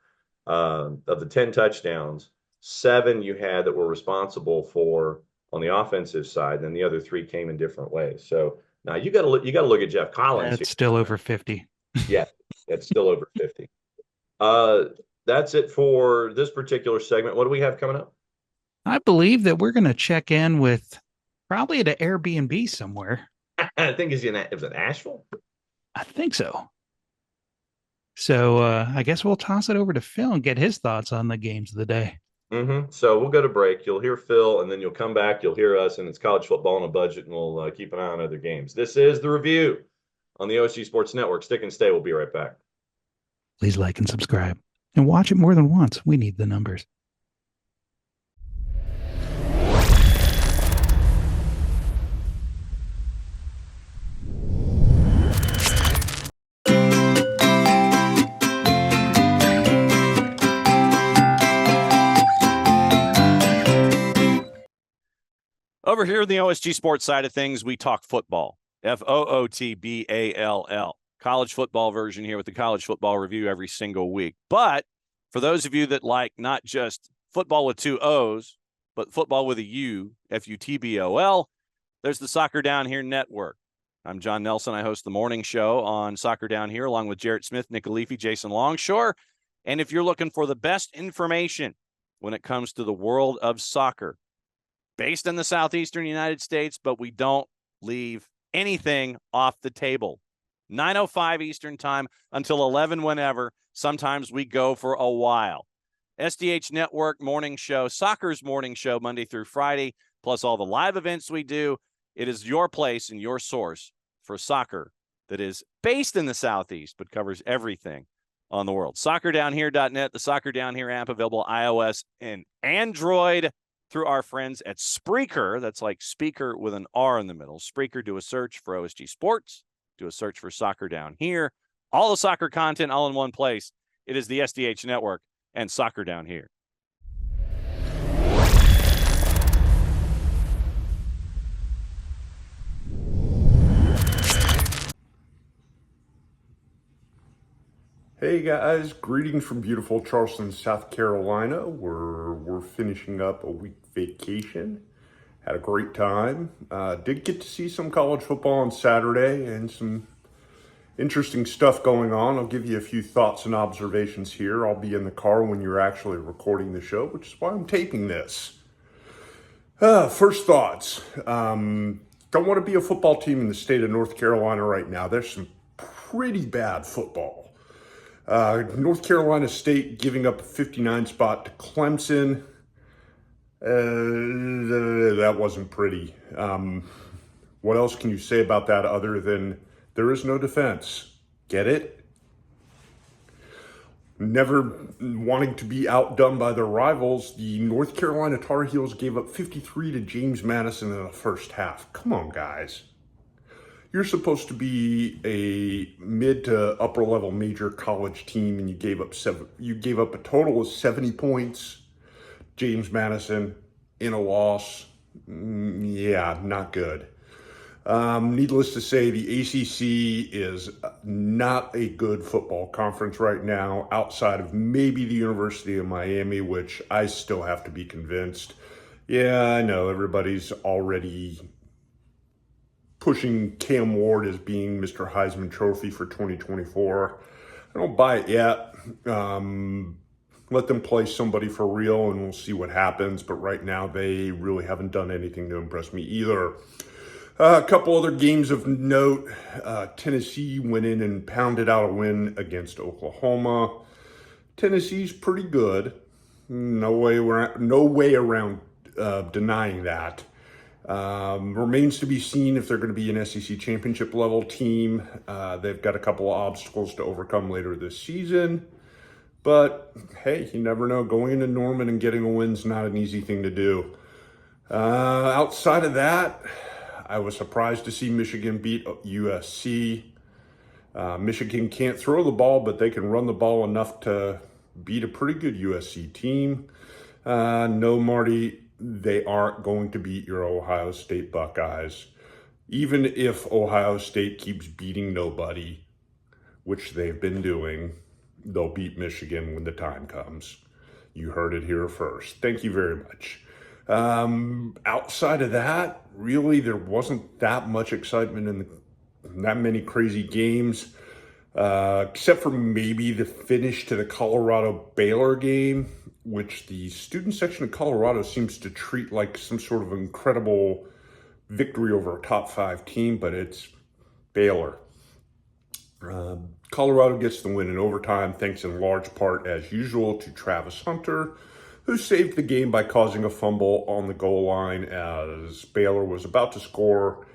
of the 10 touchdowns, 7 you had that were responsible for on the offensive side, and then the other 3 came in different ways. So now you got to look at Jeff Collins. That's still over 50. Yeah, it's still over 50. That's it for this particular segment. What do we have coming up? I believe that we're going to check in with probably at an Airbnb somewhere. I think it was in Asheville. I think so. So I guess we'll toss it over to Phil and get his thoughts on the games of the day. So we'll go to break. You'll hear Phil, and then you'll come back. You'll hear us, and it's college football on a budget, and we'll keep an eye on other games. This is The Review on the OSG Sports Network. Stick and stay. We'll be right back. Please like and subscribe and watch it more than once. We need the numbers. Over here in the OSG Sports side of things, we talk football. Football. College football version here with the College Football Review every single week. But for those of you that like not just football with 2 O's, but football with a U, Futbol, there's the Soccer Down Here Network. I'm John Nelson. I host the morning show on Soccer Down Here along with Jarrett Smith, Nick Alifi, Jason Longshore. And if you're looking for the best information when it comes to the world of soccer, based in the southeastern United States, but we don't leave anything off the table. 9:05 Eastern time until 11 whenever. Sometimes we go for a while. SDH Network morning show, soccer's morning show, Monday through Friday, plus all the live events we do. It is your place and your source for soccer that is based in the Southeast, but covers everything on the world. SoccerDownHere.net, the Soccer Down Here app, available iOS and Android through our friends at Spreaker. That's like speaker with an R in the middle. Spreaker, do a search for OSG Sports, do a search for Soccer Down Here. All the soccer content all in one place. It is the SDH Network and Soccer Down Here. Hey guys, greetings from beautiful Charleston, South Carolina. We're finishing up a week vacation. Had a great time. Did get to see some college football on Saturday and some interesting stuff going on. I'll give you a few thoughts and observations here. I'll be in the car when you're actually recording the show, which is why I'm taping this. First thoughts. Don't want to be a football team in the state of North Carolina right now. There's some pretty bad football. North Carolina State giving up a 59 spot to Clemson. That wasn't pretty. What else can you say about that other than there is no defense? Get it? Never wanting to be outdone by their rivals, the North Carolina Tar Heels gave up 53 to James Madison in the first half. Come on, guys. You're supposed to be a mid to upper level major college team, and you gave up a total of 70 points. James Madison in a loss. Yeah, not good. Needless to say, the ACC is not a good football conference right now, outside of maybe the University of Miami, which I still have to be convinced. Yeah, I know everybody's already pushing Cam Ward as being Mr. Heisman Trophy for 2024. I don't buy it yet. Let them play somebody for real, and we'll see what happens. But right now, they really haven't done anything to impress me either. A couple other games of note. Tennessee went in and pounded out a win against Oklahoma. Tennessee's pretty good. No way around denying that. Remains to be seen if they're going to be an SEC championship level team. They've got a couple of obstacles to overcome later this season. But hey, you never know. Going into Norman and getting a win's not an easy thing to do. Outside of that, I was surprised to see Michigan beat USC. Michigan can't throw the ball, but they can run the ball enough to beat a pretty good USC team. No, Marty, they aren't going to beat your Ohio State Buckeyes. Even if Ohio State keeps beating nobody, which they've been doing, they'll beat Michigan when the time comes. You heard it here first. Thank you very much. Outside of that, really, there wasn't that much excitement in that many crazy games, except for maybe the finish to the Colorado-Baylor game, which the student section of Colorado seems to treat like some sort of incredible victory over a top 5 team, but it's Baylor. Colorado gets the win in overtime, thanks in large part, as usual, to Travis Hunter, who saved the game by causing a fumble on the goal line as Baylor was about to score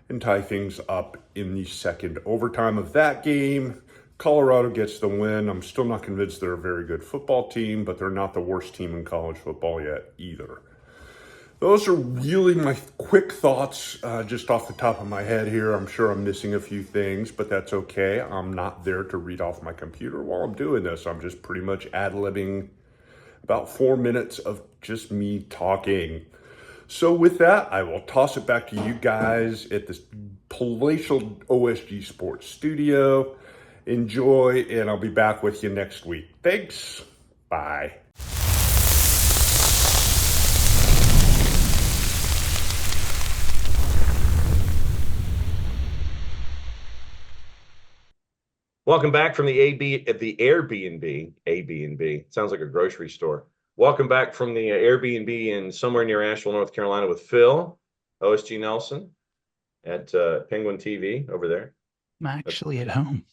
and tie things up in the second overtime of that game. Colorado gets the win. I'm still not convinced they're a very good football team, but they're not the worst team in college football yet either. Those are really my quick thoughts just off the top of my head here. I'm sure I'm missing a few things, but that's okay. I'm not there to read off my computer while I'm doing this. I'm just pretty much ad-libbing about 4 minutes of just me talking. So with that, I will toss it back to you guys at this palatial OSG Sports studio. Enjoy, and I'll be back with you next week. Thanks. Bye. Welcome back from the Airbnb. Sounds like a grocery store. Welcome back from the Airbnb in somewhere near Asheville, North Carolina, with Phil, OSG Nelson, at Penguin TV over there. I'm actually at home.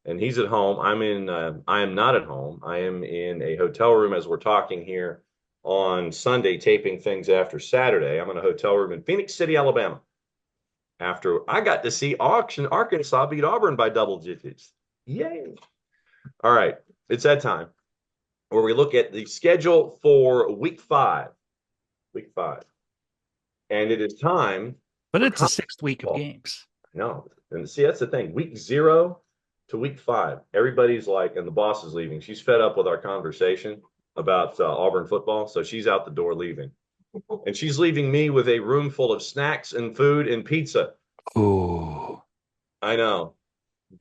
And he's at home. I am not at home. I am in a hotel room as we're talking here on Sunday, taping things after Saturday. I'm in a hotel room in Phoenix City, Alabama. After I got to see Arkansas beat Auburn by double digits. Yay. All right. It's that time where we look at the schedule for week 5. And it is time. But it's the 6th week of games. No. And see, that's the thing. Week 0 to week 5. Everybody's like, and the boss is leaving. She's fed up with our conversation about Auburn football. So she's out the door leaving. And she's leaving me with a room full of snacks and food and pizza. Ooh. I know.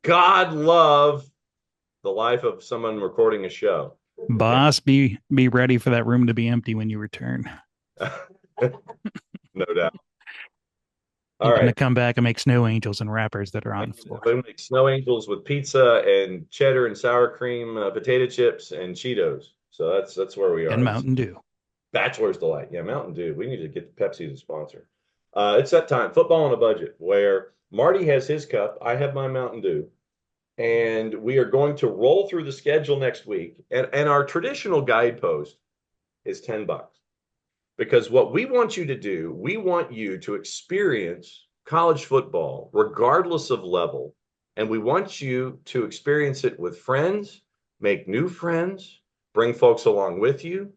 God love the life of someone recording a show. Boss, be ready for that room to be empty when you return. No doubt. You're going to come back and make snow angels and wrappers that are on the floor. I'm going to make snow angels with pizza and cheddar and sour cream, potato chips and Cheetos. So that's where we are. And Mountain Dew. Bachelor's Delight. Yeah, Mountain Dew. We need to get Pepsi to sponsor. It's that time. Football on a budget, where Marty has his cup. I have my Mountain Dew. And we are going to roll through the schedule next week. And our traditional guidepost is $10. Because what we want you to do, we want you to experience college football regardless of level. And we want you to experience it with friends, make new friends, bring folks along with you,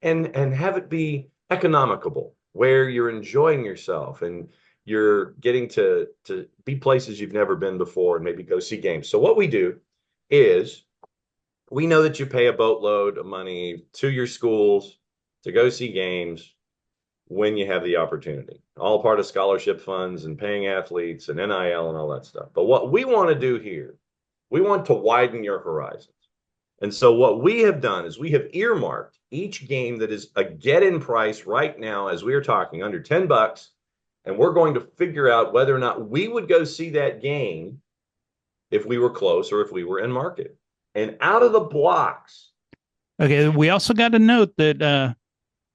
and have it be economical, where you're enjoying yourself and you're getting to be places you've never been before and maybe go see games. So what we do is we know that you pay a boatload of money to your schools to go see games when you have the opportunity. All part of scholarship funds and paying athletes and NIL and all that stuff. But what we want to do here, we want to widen your horizons. And so what we have done is we have earmarked each game that is a get-in price right now as we are talking, under $10, and we're going to figure out whether or not we would go see that game if we were close or if we were in market. And out of the blocks, Okay, we also got to note that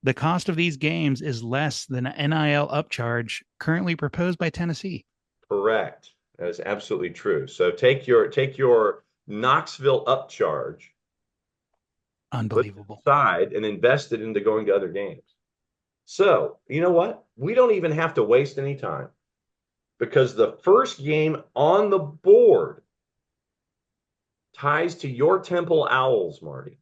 the cost of these games is less than an NIL upcharge currently proposed by Tennessee. Correct. That is absolutely true. So take your Knoxville upcharge, put it Unbelievable. aside, and invest it into going to other games. So, you know what? We don't even have to waste any time because the first game on the board ties to your Temple Owls, Marty.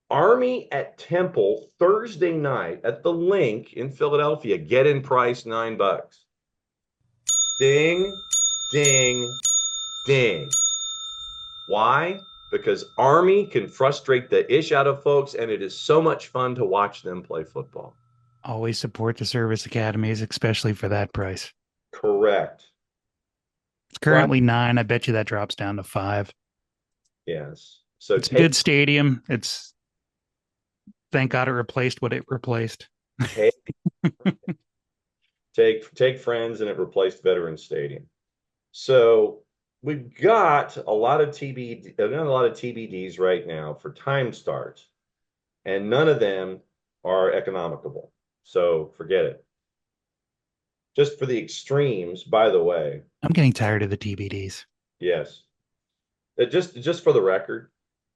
Army at Temple Thursday night at the Link in Philadelphia. Get in price $9. Ding, ding, ding. Why? Because Army can frustrate the ish out of folks, and it is so much fun to watch them play football. Always support the service academies, especially for that price. Correct. It's currently 9. I bet you that drops down to 5. Yes. So It's a good stadium. Thank God it replaced what it replaced. take friends, and it replaced Veterans Stadium. So we've got a lot of TBDs right now for time starts, and none of them are economical. So forget it. Just for the extremes, by the way. I'm getting tired of the TBDs. Yes. Just for the record,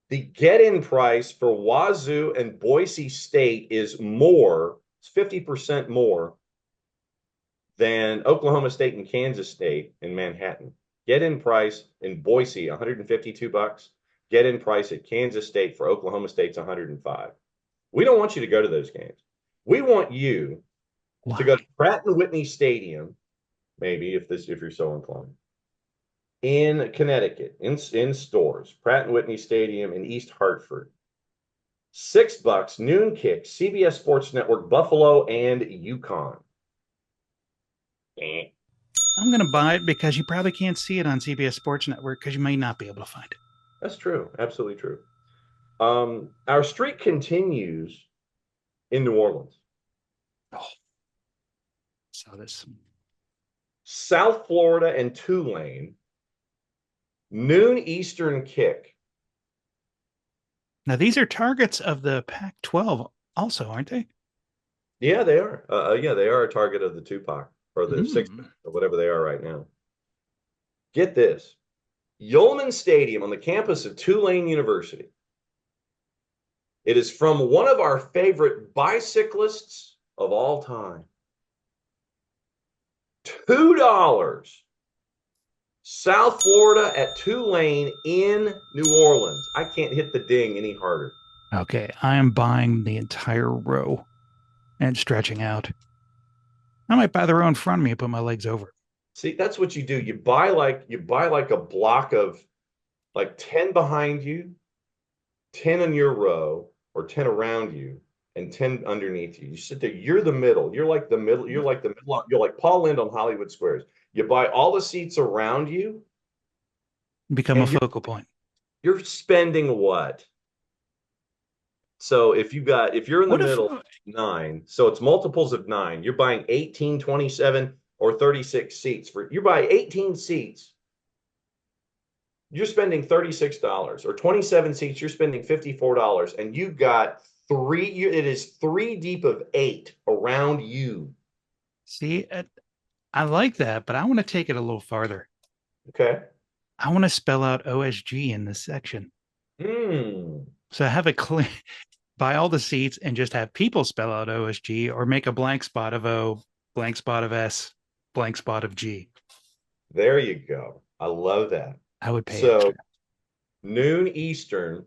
the get-in price for Wazoo and Boise State is more, it's 50% more than Oklahoma State and Kansas State in Manhattan. Get-in price in Boise, $152. Get-in price at Kansas State for Oklahoma State's $105. We don't want you to go to those games. We want you to go to Pratt and Whitney Stadium, maybe if you're so inclined, in Connecticut, in stores, Pratt and Whitney Stadium in East Hartford. $6, noon kick, CBS Sports Network, Buffalo and UConn. I'm going to buy it because you probably can't see it on CBS Sports Network because you may not be able to find it. That's true. Absolutely true. Our streak continues in New Orleans. Oh, saw this. South Florida and Tulane. Noon Eastern kick. Now, these are targets of the Pac-12 also, aren't they? Yeah, they are. Yeah, they are a target of the Tupac or the six or whatever they are right now. Get this. Yulman Stadium on the campus of Tulane University. It is from one of our favorite bicyclists of all time. $2. South Florida at Tulane in New Orleans. I can't hit the ding any harder. Okay, I am buying the entire row and stretching out. I might buy the row in front of me and put my legs over. See, that's what you do. You buy like a block of like 10 behind you, 10 in your row, or 10 around you, and 10 underneath you. You sit there, you're the middle. You're like the middle, you're like Paul Lynde on Hollywood Squares. You buy all the seats around you. Become a focal point. You're spending what? So if you're in the middle, 9, so it's multiples of 9. You're buying 18, 27, or 36 seats. You buy 18 seats, you're spending $36, or 27 seats, you're spending $54, and you've got it is 3 deep of 8 around you. See, I like that, but I want to take it a little farther. Okay. I want to spell out OSG in this section. So have it clear, buy all the seats and just have people spell out OSG, or make a blank spot of O, blank spot of S, blank spot of G. There you go. I love that. I would pay so extra. Noon Eastern,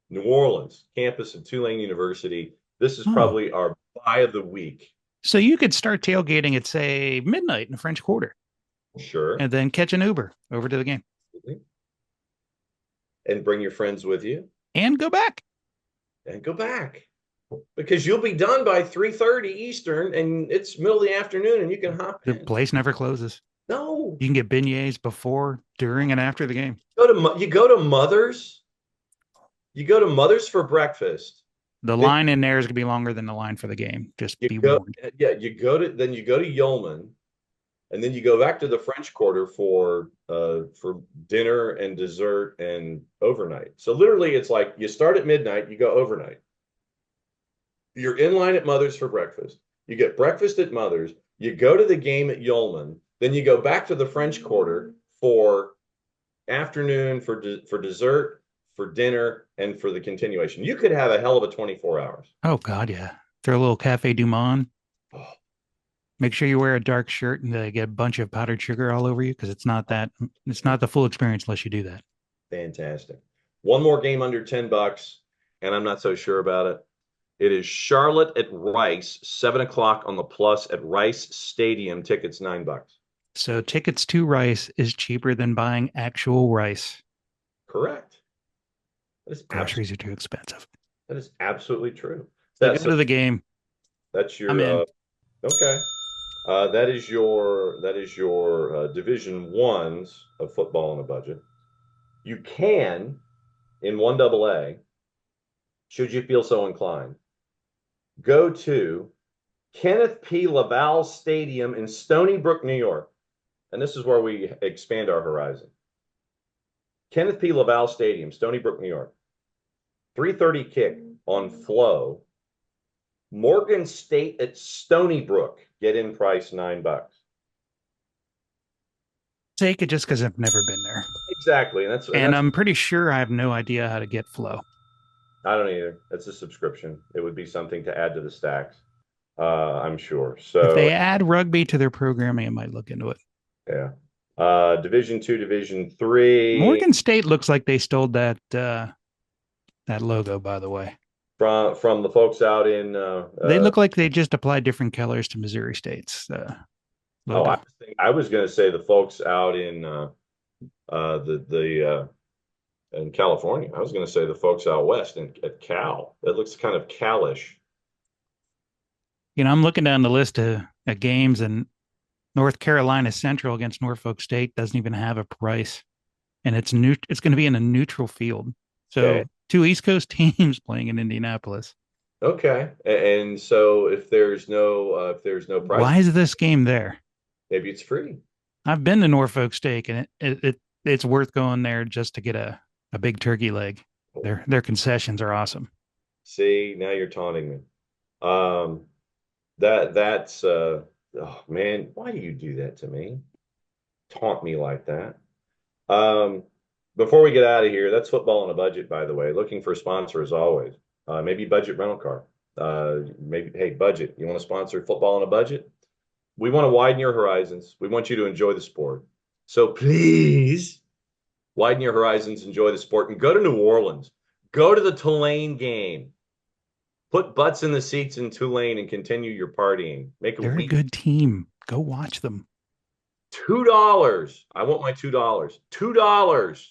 New Orleans, campus of Tulane University. This is probably our buy of the week. So you could start tailgating at, say, midnight in the French Quarter. Sure. And then catch an Uber over to the game. And bring your friends with you. And go back. Because you'll be done by 3:30 Eastern, and it's middle of the afternoon, and you can hop in. The place never closes. No. You can get beignets before, during, and after the game. You go to Mother's. You go to Mother's for breakfast. The line in there is going to be longer than the line for the game. Just be warned. Yeah, you go to Yulman. and then you go back to the French Quarter for dinner and dessert and overnight. So literally, it's like you start at midnight, you go overnight. You're in line at Mother's for breakfast. You get breakfast at Mother's. You go to the game at Yeoman. Then you go back to the French Quarter for afternoon, for dessert, for dinner, and for the continuation. You could have a hell of a 24 hours. Oh God, yeah. Throw a little Cafe Du Monde. Oh, Make sure you wear a dark shirt and get a bunch of powdered sugar all over you because it's not the full experience unless you do that. fantastic. One more game under $10, and I'm not so sure about it. It is Charlotte at Rice, 7 o'clock on the Plus at Rice Stadium. Tickets $9. So tickets to Rice is cheaper than buying actual rice. Correct. Groceries are too expensive. That is absolutely true. So go to the game. That's your I'm in. okay. That is your Division Ones of football on a budget. You can, in 1AA, should you feel so inclined, go to Kenneth P. Laval Stadium in Stony Brook, New York. And this is where we expand our horizon. Kenneth P. Laval Stadium, Stony Brook, New York. 3:30 kick on Flow. Morgan State at Stony Brook. Get in price $9. Take it just because I've never been there. Exactly. And I'm pretty sure I have no idea how to get Flow. I don't either. It's a subscription. It would be something to add to the stacks. I'm sure. So if they add rugby to their programming, I might look into it. Yeah. Division 2, Division 3. Morgan State looks like they stole that logo, by the way. From the folks out in they look like they just applied different colors to Missouri State's logo. I was going to say the folks out in in California. I was going to say the folks out west at Cal. That looks kind of Calish. I'm looking down the list of games, and North Carolina Central against Norfolk State doesn't even have a price, and it's It's going to be in a neutral field. So Okay. 2 East Coast teams playing in Indianapolis. Okay, and so if there's no price, Why is this game there? maybe it's free. I've been to Norfolk State, and it's worth going there just to get a big turkey leg. Their concessions are awesome. See, now you're taunting me. That's oh man, why do you do that to me? Taunt me like that. Before we get out of here, that's football on a budget, by the way. Looking for a sponsor as always. Maybe Budget Rental Car. Maybe, hey, Budget, you want to sponsor football on a budget? We want to widen your horizons. We want you to enjoy the sport. So please widen your horizons, enjoy the sport, and go to New Orleans. Go to the Tulane game. Put butts in the seats in Tulane and continue your partying. They're a good team. Go watch them. $2. I want my $2. $2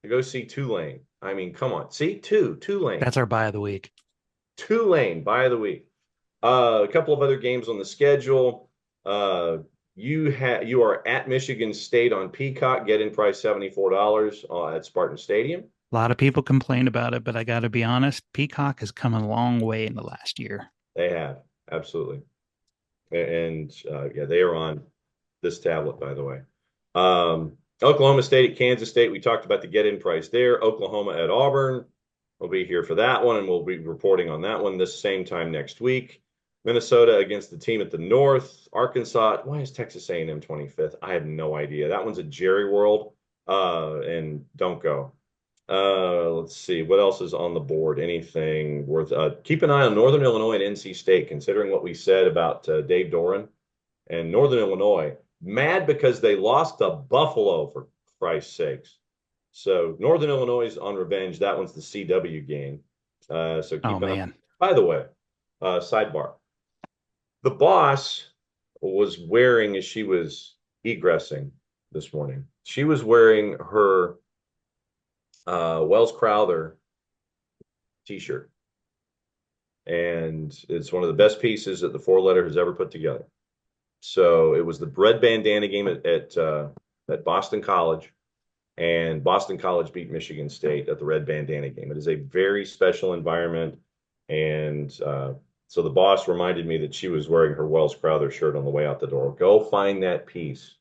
to go see Tulane. I mean, come on. See, Tulane. That's our buy of the week. Tulane, buy of the week. A couple of other games on the schedule. You are at Michigan State on Peacock. Get in price $74 at Spartan Stadium. A lot of people complain about it, but I got to be honest, Peacock has come a long way in the last year. They have, absolutely. And yeah, they are on this tablet, by the way. Oklahoma State at Kansas State. We talked about the get-in price there. Oklahoma at Auburn. We'll be here for that one, and we'll be reporting on that one this same time next week. Minnesota against the team at the North. Arkansas. Why is Texas A&M 25th? I have no idea. That one's at Jerry World, and don't go. Let's see what else is on the board. Anything worth? Keep an eye on Northern Illinois and NC State, considering what we said about Dave Doran and Northern Illinois. Mad because they lost to Buffalo, for Christ's sakes. So Northern Illinois is on revenge. That one's the CW game. So keep an eye. By the way, sidebar. The boss was wearing, as she was egressing this morning, she was wearing her Wells Crowther t-shirt. And it's one of the best pieces that the Four Letter has ever put together. So it was the red bandana game at Boston College, and Boston College beat Michigan State at the red bandana game. It is a very special environment, and So the boss reminded me that she was wearing her Wells Crowther shirt on the way out the door. Go find that piece.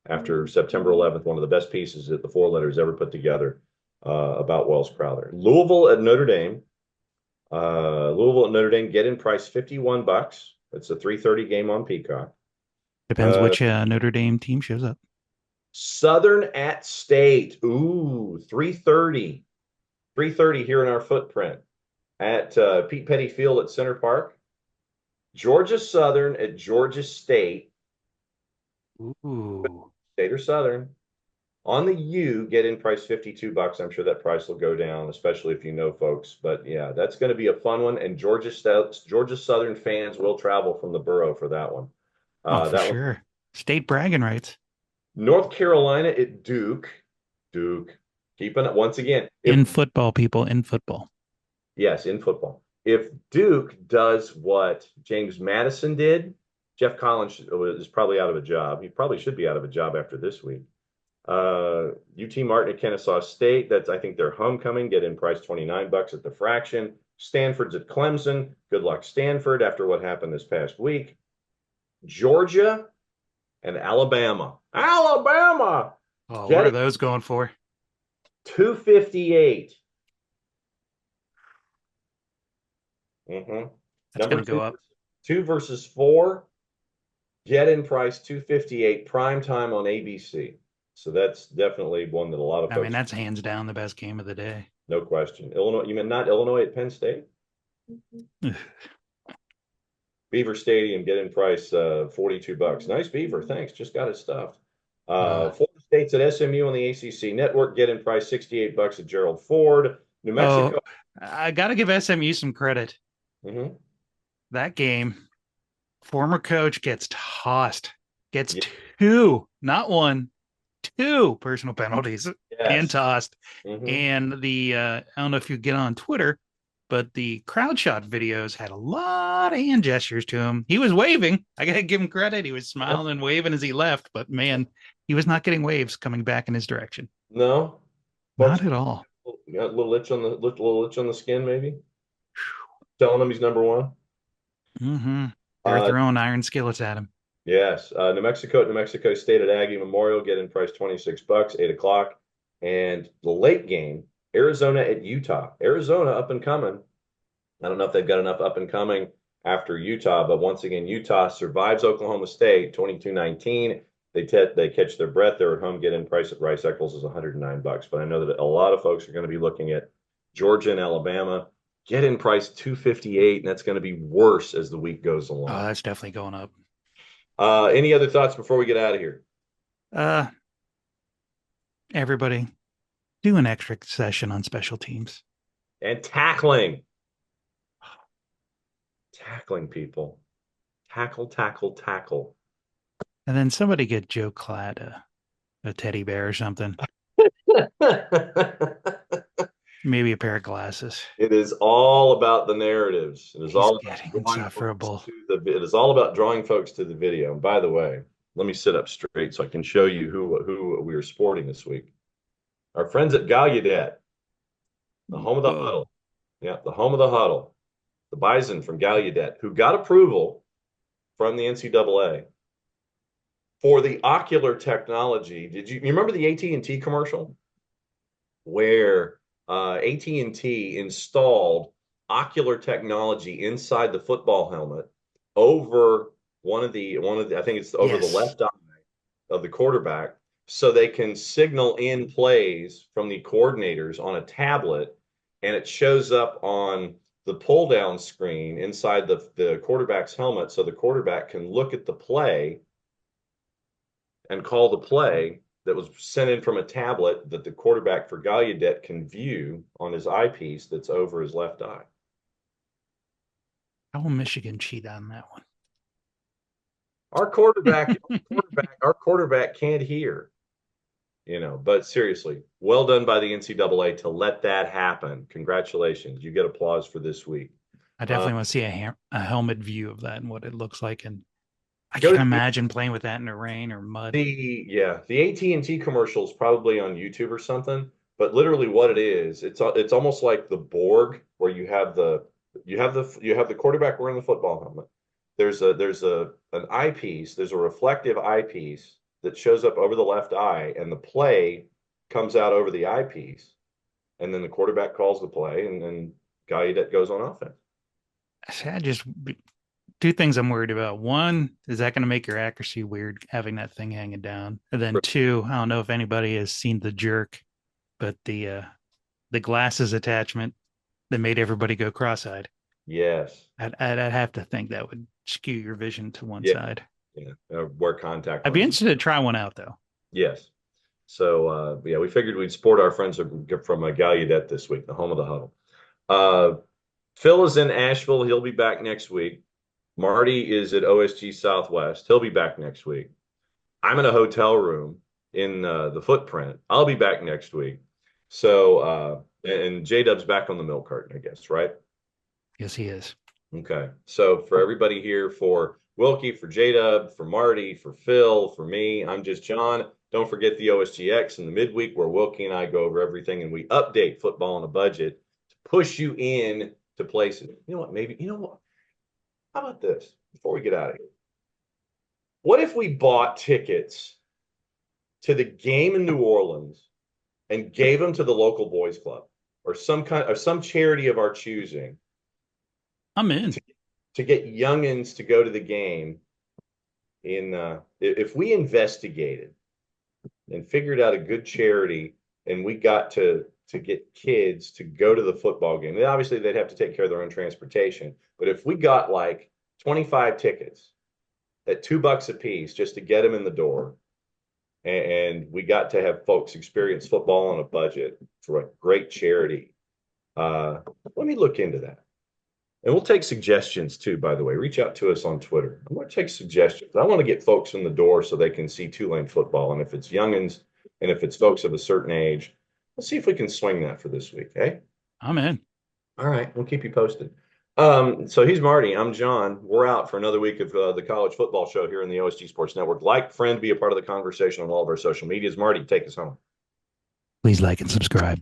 After September 11th, one of the best pieces that the Four Letters ever put together about Wells Crowther. Louisville at Notre Dame. Louisville at Notre Dame, get in price $51. It's a 3:30 game on Peacock. Depends which Notre Dame team shows up. Southern at State. Ooh, 3:30. 3:30 here in our footprint at Pete Petty Field at Center Park. Georgia Southern at Georgia State. Ooh. State or Southern. On the U, get in price $52. I'm sure that price will go down, especially if you know folks. But yeah, that's going to be a fun one. And Georgia Southern fans will travel from the borough for that one. For that sure. one. State bragging rights. North Carolina at Duke. Duke. Keeping it once again. In football, people, in football. Yes, in football. If Duke does what James Madison did, Jeff Collins is probably out of a job. He probably should be out of a job after this week. UT Martin at Kennesaw State. That's, I think, their homecoming. Get in price $29 at the fraction. Stanford's at Clemson. Good luck, Stanford, after what happened this past week. Georgia and Alabama. Alabama! Oh, what are those going for? $258. That's going to go up. 2 versus 4. Get in price $258. Prime time on ABC. So that's definitely one that a lot of folks. I mean, that's hands down the best game of the day. No question. Illinois, you mean not Illinois at Penn State? Beaver Stadium, get in price $42. Nice Beaver, thanks. Just got it stuffed. Florida State's at SMU on the ACC network. Get in price $68 at Gerald Ford. New Mexico. I got to give SMU some credit. That game, former coach gets tossed. Gets 2, not 1. 2 personal penalties and tossed. And the I don't know if you get on Twitter, but the crowd shot videos had a lot of hand gestures to him. He was waving. I gotta give him credit. He was smiling and waving as he left, but man, he was not getting waves coming back in his direction. No, not at all. Got a little itch on the skin, maybe. Telling him he's number 1. They're throwing iron skillets at him. Yes. New Mexico at New Mexico State at Aggie Memorial, get in price $26, 8 o'clock. And the late game, Arizona at Utah. Arizona up and coming. I don't know if they've got enough up and coming after Utah, but once again, Utah survives Oklahoma State 22-19. They catch their breath. They're at home. Get in price at Rice Eccles is $109. But I know that a lot of folks are going to be looking at Georgia and Alabama. Get in price $258, and that's going to be worse as the week goes along. Oh, that's definitely going up. Any other thoughts before we get out of here? Everybody, do an extra session on special teams. And tackling. Tackling people. Tackle. And then somebody get Joe Klatt a teddy bear or something. Maybe a pair of glasses. It is all about the narratives. It is all getting insufferable. It is all about drawing folks to the video. And by the way, let me sit up straight so I can show you who we are sporting this week. Our friends at Gallaudet, the home of the huddle. Yeah, the home of the huddle. The Bison from Gallaudet, who got approval from the NCAA for the ocular technology. You remember the AT&T commercial where AT&T installed ocular technology inside the football helmet over one of the I think it's over the left eye of the quarterback, so they can signal in plays from the coordinators on a tablet, and it shows up on the pull down screen inside the quarterback's helmet, so the quarterback can look at the play and call the play that was sent in from a tablet that the quarterback for Gallaudet can view on his eyepiece that's over his left eye. How will Michigan cheat on that one? Our quarterback can't hear, but seriously, well done by the NCAA to let that happen. Congratulations. You get applause for this week. I definitely want to see a helmet view of that and what it looks like. And I can't imagine playing with that in the rain or mud. The AT&T commercial is probably on YouTube or something, but literally what it is, it's almost like the Borg, where you have the You have the quarterback wearing the football helmet. There's an eyepiece. There's a reflective eyepiece that shows up over the left eye, and the play comes out over the eyepiece, and then the quarterback calls the play, and then Gallaudet goes on offense. Two things I'm worried about. One, is that going to make your accuracy weird having that thing hanging down? And then two, I don't know if anybody has seen The Jerk, but the glasses attachment that made everybody go cross-eyed. Yes. I'd have to think that would skew your vision to one side. Yeah. Wear contact. I'd be interested to try one out though. Yes. So we figured we'd support our friends from Gallaudet this week, the home of the huddle. Phil is in Asheville. He'll be back next week. Marty is at OSG Southwest. He'll be back next week. I'm in a hotel room in the Footprint. I'll be back next week. So, and J-Dub's back on the milk carton, I guess, right? Yes, he is. Okay. So for everybody here, for Wilkie, for J-Dub, for Marty, for Phil, for me, I'm just John. Don't forget the OSGX in the midweek where Wilkie and I go over everything and we update football on a budget to push you in to places. You know what? How about this before we get out of here? What if we bought tickets to the game in New Orleans and gave them to the local boys club or some charity of our choosing? I'm in. To get youngins to go to the game if we investigated and figured out a good charity and we got to get kids to go to the football game. Obviously, they'd have to take care of their own transportation. But if we got like 25 tickets at $2 a piece just to get them in the door, and we got to have folks experience football on a budget for a great charity, let me look into that. And we'll take suggestions too, by the way. Reach out to us on Twitter. I want to take suggestions. I want to get folks in the door so they can see Tulane football. And if it's youngins and if it's folks of a certain age, let's see if we can swing that for this week, eh? I'm in. All right. We'll keep you posted. So he's Marty. I'm John. We're out for another week of the college football show here in the OSG Sports Network. Like, friend, be a part of the conversation on all of our social medias. Marty, take us home. Please like and subscribe.